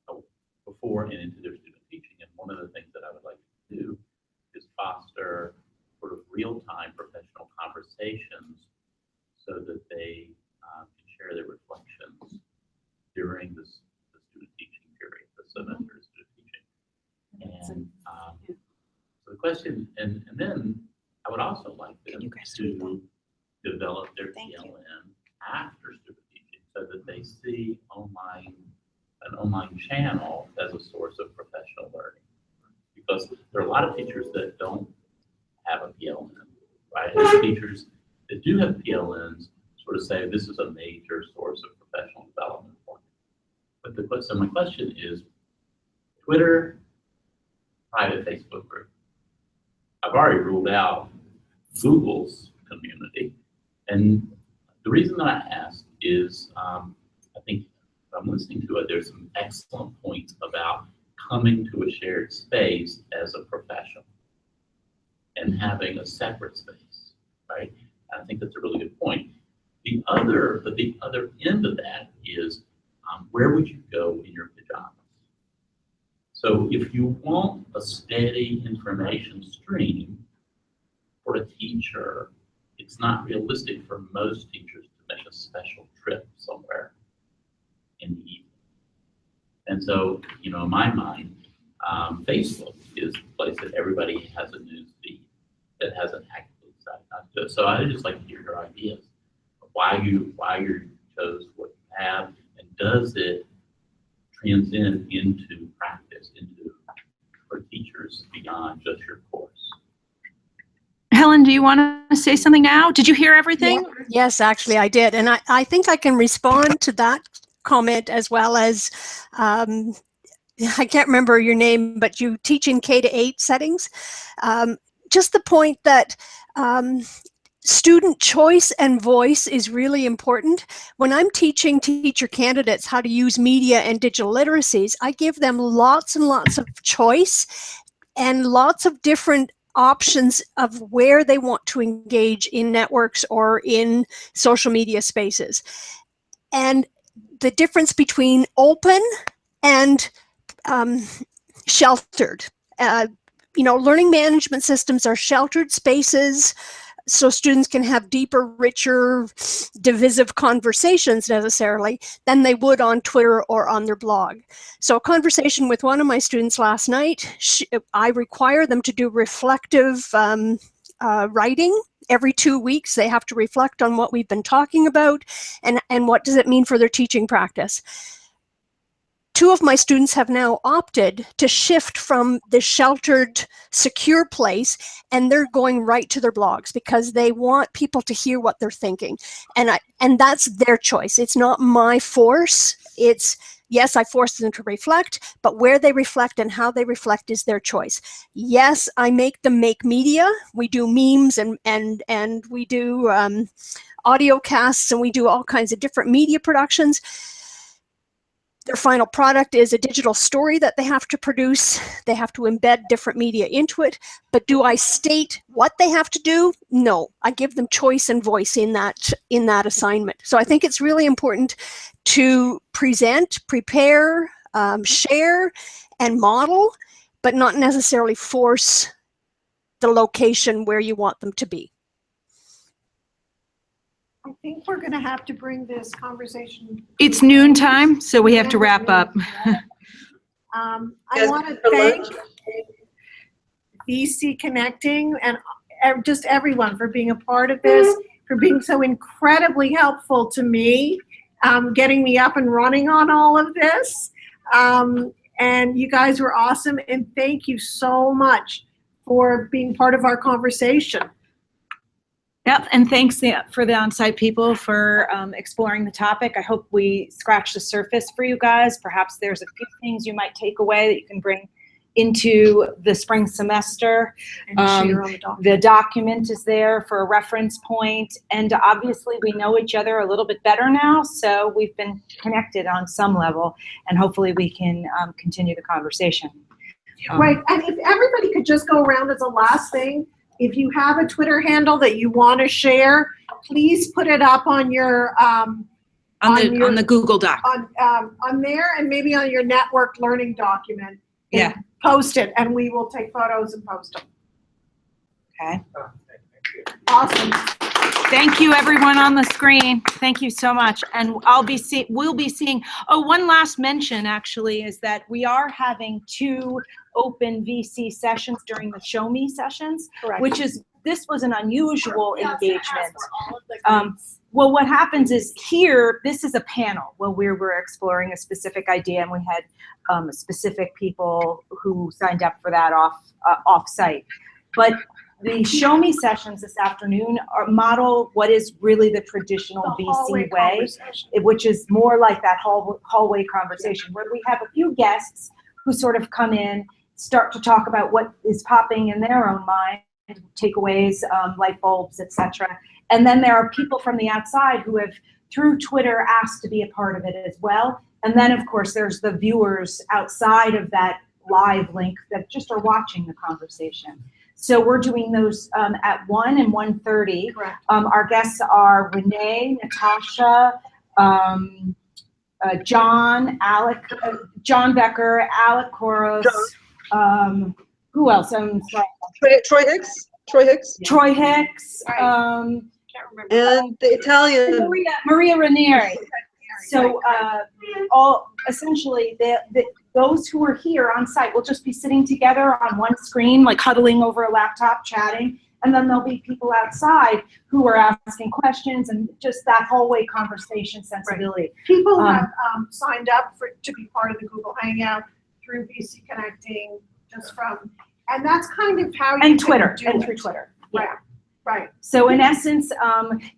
and before and into their student teaching. And one of the things that I would like to do is foster sort of real-time professional conversations so that they can share their reflections during the student teaching period, the semester of student teaching. And so the question, and then I would also like them to develop their PLN after student teaching so that they see an online channel as a source of professional learning. Because there are a lot of teachers that don't have a PLN, right? And teachers that do have PLNs sort of say this is a major source of professional development for me. But so my question is, Twitter, private Facebook group. I've already ruled out Google's community. And the reason that I ask is I think if I'm listening to it, there's some excellent points about coming to a shared space as a professional and having a separate space, right? I think that's a really good point. The other end of that is where would you go in your pajamas? So if you want a steady information stream for a teacher, it's not realistic for most teachers to make a special trip somewhere in the evening. And so, in my mind, Facebook is the place that everybody has a news feed that has an actively decided not to do it. So I'd just like to hear your ideas of why you chose what you have, and does it transcend into practice, for teachers beyond just your course? Helen, do you want to say something now? Did you hear everything? Yeah. Yes, actually I did. And I think I can respond to that comment as well as, I can't remember your name, but you teach in K-8 settings. Just the point that student choice and voice is really important. When I'm teaching teacher candidates how to use media and digital literacies, I give them lots and lots of choice and lots of different options of where they want to engage in networks or in social media spaces. And the difference between open and sheltered. Learning management systems are sheltered spaces so students can have deeper, richer, divisive conversations necessarily than they would on Twitter or on their blog. So a conversation with one of my students last night, I require them to do reflective writing. Every 2 weeks, they have to reflect on what we've been talking about and what does it mean for their teaching practice. 2 of my students have now opted to shift from the sheltered, secure place, and they're going right to their blogs because they want people to hear what they're thinking. And that's their choice. It's not my force. It's, yes, I force them to reflect, but where they reflect and how they reflect is their choice. Yes, I make them make media. We do memes and we do audio casts, and we do all kinds of different media productions. Their final product is a digital story that they have to produce. They have to embed different media into it. But do I state what they have to do? No, I give them choice and voice in that assignment. So I think it's really important to present, prepare, share, and model, but not necessarily force the location where you want them to be. I think we're going to have to bring this conversation. It's noon time, so we have to wrap up. I want to thank VC Connecting and just everyone for being a part of this, for being so incredibly helpful to me, getting me up and running on all of this. And you guys were awesome, and thank you so much for being part of our conversation. Yep, and thanks for the on-site people for exploring the topic. I hope we scratched the surface for you guys. Perhaps there's a few things you might take away that you can bring into the spring semester. And share on the document. The document is there for a reference point, and obviously we know each other a little bit better now, so we've been connected on some level, and hopefully we can continue the conversation. Right, and if everybody could just go around as a last thing, if you have a Twitter handle that you want to share, please put it up on your on the Google Doc. On there, and maybe on your network learning document. Yeah. Post it, and we will take photos and post them. Okay. Awesome. Thank you, everyone on the screen. Thank you so much. And we'll be seeing, oh, one last mention actually is that we are having 2 open VC sessions during the Show Me sessions, Correct. This was an unusual engagement. Well, what happens is here, this is a panel where we were exploring a specific idea, and we had specific people who signed up for that off-site. But the Show Me sessions this afternoon model what is really the traditional VC way, which is more like that hallway conversation, where we have a few guests who sort of come in, start to talk about what is popping in their own mind, takeaways, light bulbs, etc. And then there are people from the outside who have, through Twitter, asked to be a part of it as well. And then, of course, there's the viewers outside of that live link that just are watching the conversation. So we're doing those at 1 and 1:30. Our guests are Renee, Natasha, John, John Becker, Alec Koros, who else? Troy Hicks. Troy Hicks. And the Italian. Maria Ranieri. So essentially, those who are here on site will just be sitting together on one screen, like huddling over a laptop, chatting. And then there'll be people outside who are asking questions and just that hallway conversation sensibility. Right. People have signed up to be part of the Google Hangout through VC Connecting, and that's kind of how you and Twitter do and it. through Twitter. Right. Right. So in essence,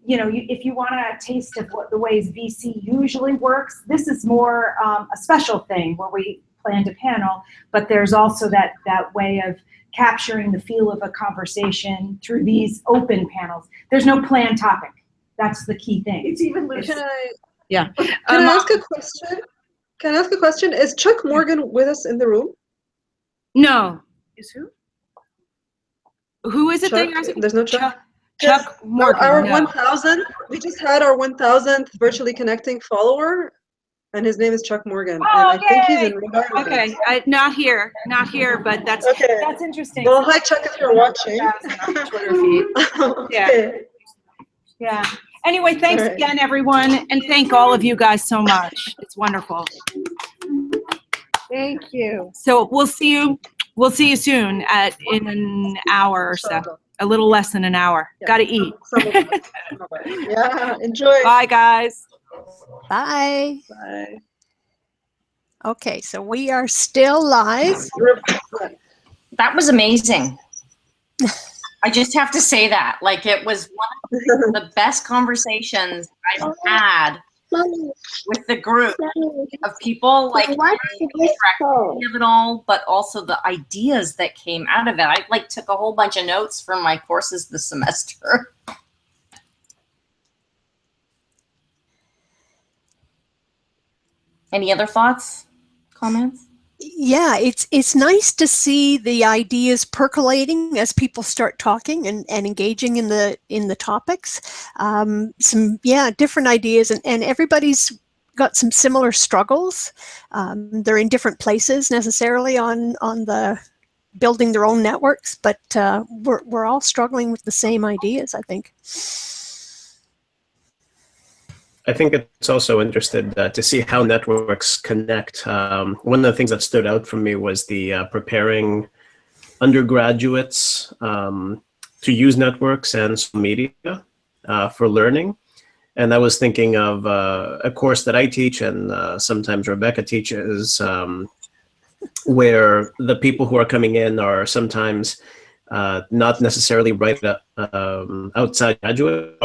if you want a taste of what the ways VC usually works, this is more a special thing where we planned a panel, but there's also that way of capturing the feel of a conversation through these open panels. There's no planned topic. That's the key thing. It's even loose. Can Yeah. I ask a question? Can I ask a question? Is Chuck Morgan with us in the room? No. Is who? Who is it Chuck? that you're asking? There's no Chuck. Chuck Morgan. Our no. 1,000. We just had our 1,000th virtually connecting follower, and his name is Chuck Morgan. Oh, and I think he's in Rhode Island. Okay, not here, but that's okay. That's interesting. Well, hi Chuck, if you're watching. Twitter feed. Yeah. Yeah. Anyway, thanks again, everyone, and thank all of you guys so much. It's wonderful. Thank you. So we'll see you soon in an hour or so. A little less than an hour. Yeah. Gotta eat. Yeah, enjoy. Bye, guys. Bye. Bye. Okay, so we are still live. That was amazing. I just have to say that. Like, it was one of the best conversations I've had with the group of people, like of it all, but also the ideas that came out of it. I took a whole bunch of notes from my courses this semester. Any other thoughts, comments? Yeah, it's nice to see the ideas percolating as people start talking and engaging in the topics. Some different ideas, and everybody's got some similar struggles. They're in different places necessarily on the building their own networks, but we're all struggling with the same ideas, I think. I think it's also interesting to see how networks connect. One of the things that stood out for me was the preparing undergraduates to use networks and social media for learning. And I was thinking of a course that I teach and sometimes Rebecca teaches, where the people who are coming in are sometimes not necessarily right outside graduate.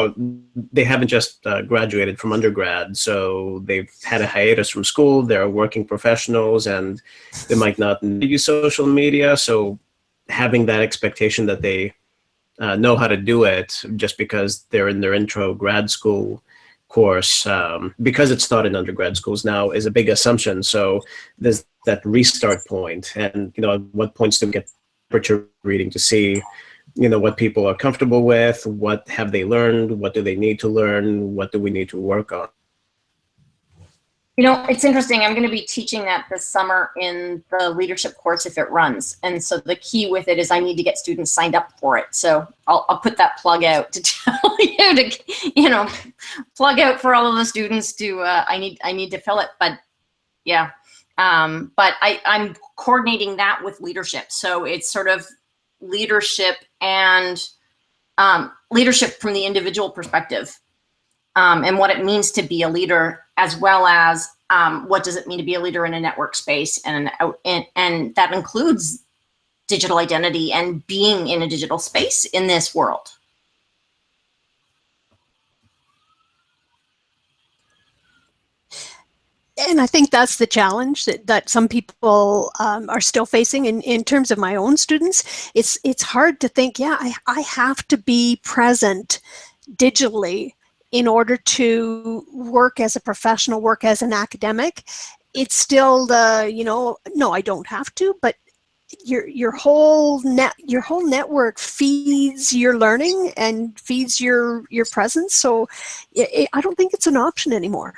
They haven't just graduated from undergrad, so they've had a hiatus from school. They're working professionals, and they might not use social media. So having that expectation that they know how to do it just because they're in their intro grad school course, because it's taught in undergrad schools now, is a big assumption. So there's that restart point, and at what points to get temperature reading to see what people are comfortable with, what have they learned, what do they need to learn, what do we need to work on. It's interesting. I'm going to be teaching that this summer in the leadership course if it runs. And so the key with it is I need to get students signed up for it. So I'll put that plug out to tell you to, plug out for all of the students to, I need to fill it. But yeah, but I'm coordinating that with leadership. So it's sort of leadership and leadership from the individual perspective. And what it means to be a leader, as well as what does it mean to be a leader in a network space, and that includes digital identity and being in a digital space in this world. And I think that's the challenge that some people are still facing in terms of my own students. It's hard to think, I have to be present digitally in order to work as a professional, work as an academic. It's still no, I don't have to, but your whole network feeds your learning and feeds your presence. So I don't think it's an option anymore.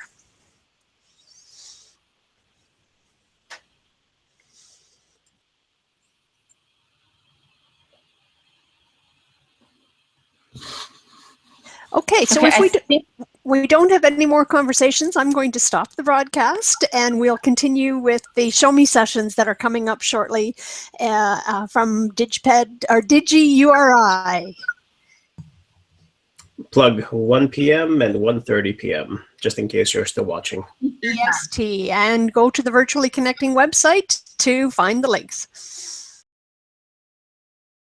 Okay, so if we don't have any more conversations, I'm going to stop the broadcast, and we'll continue with the Show Me sessions that are coming up shortly from DigPed or DigiURI. Plug 1 p.m. and 1:30 p.m. just in case you're still watching. EST, and go to the Virtually Connecting website to find the links.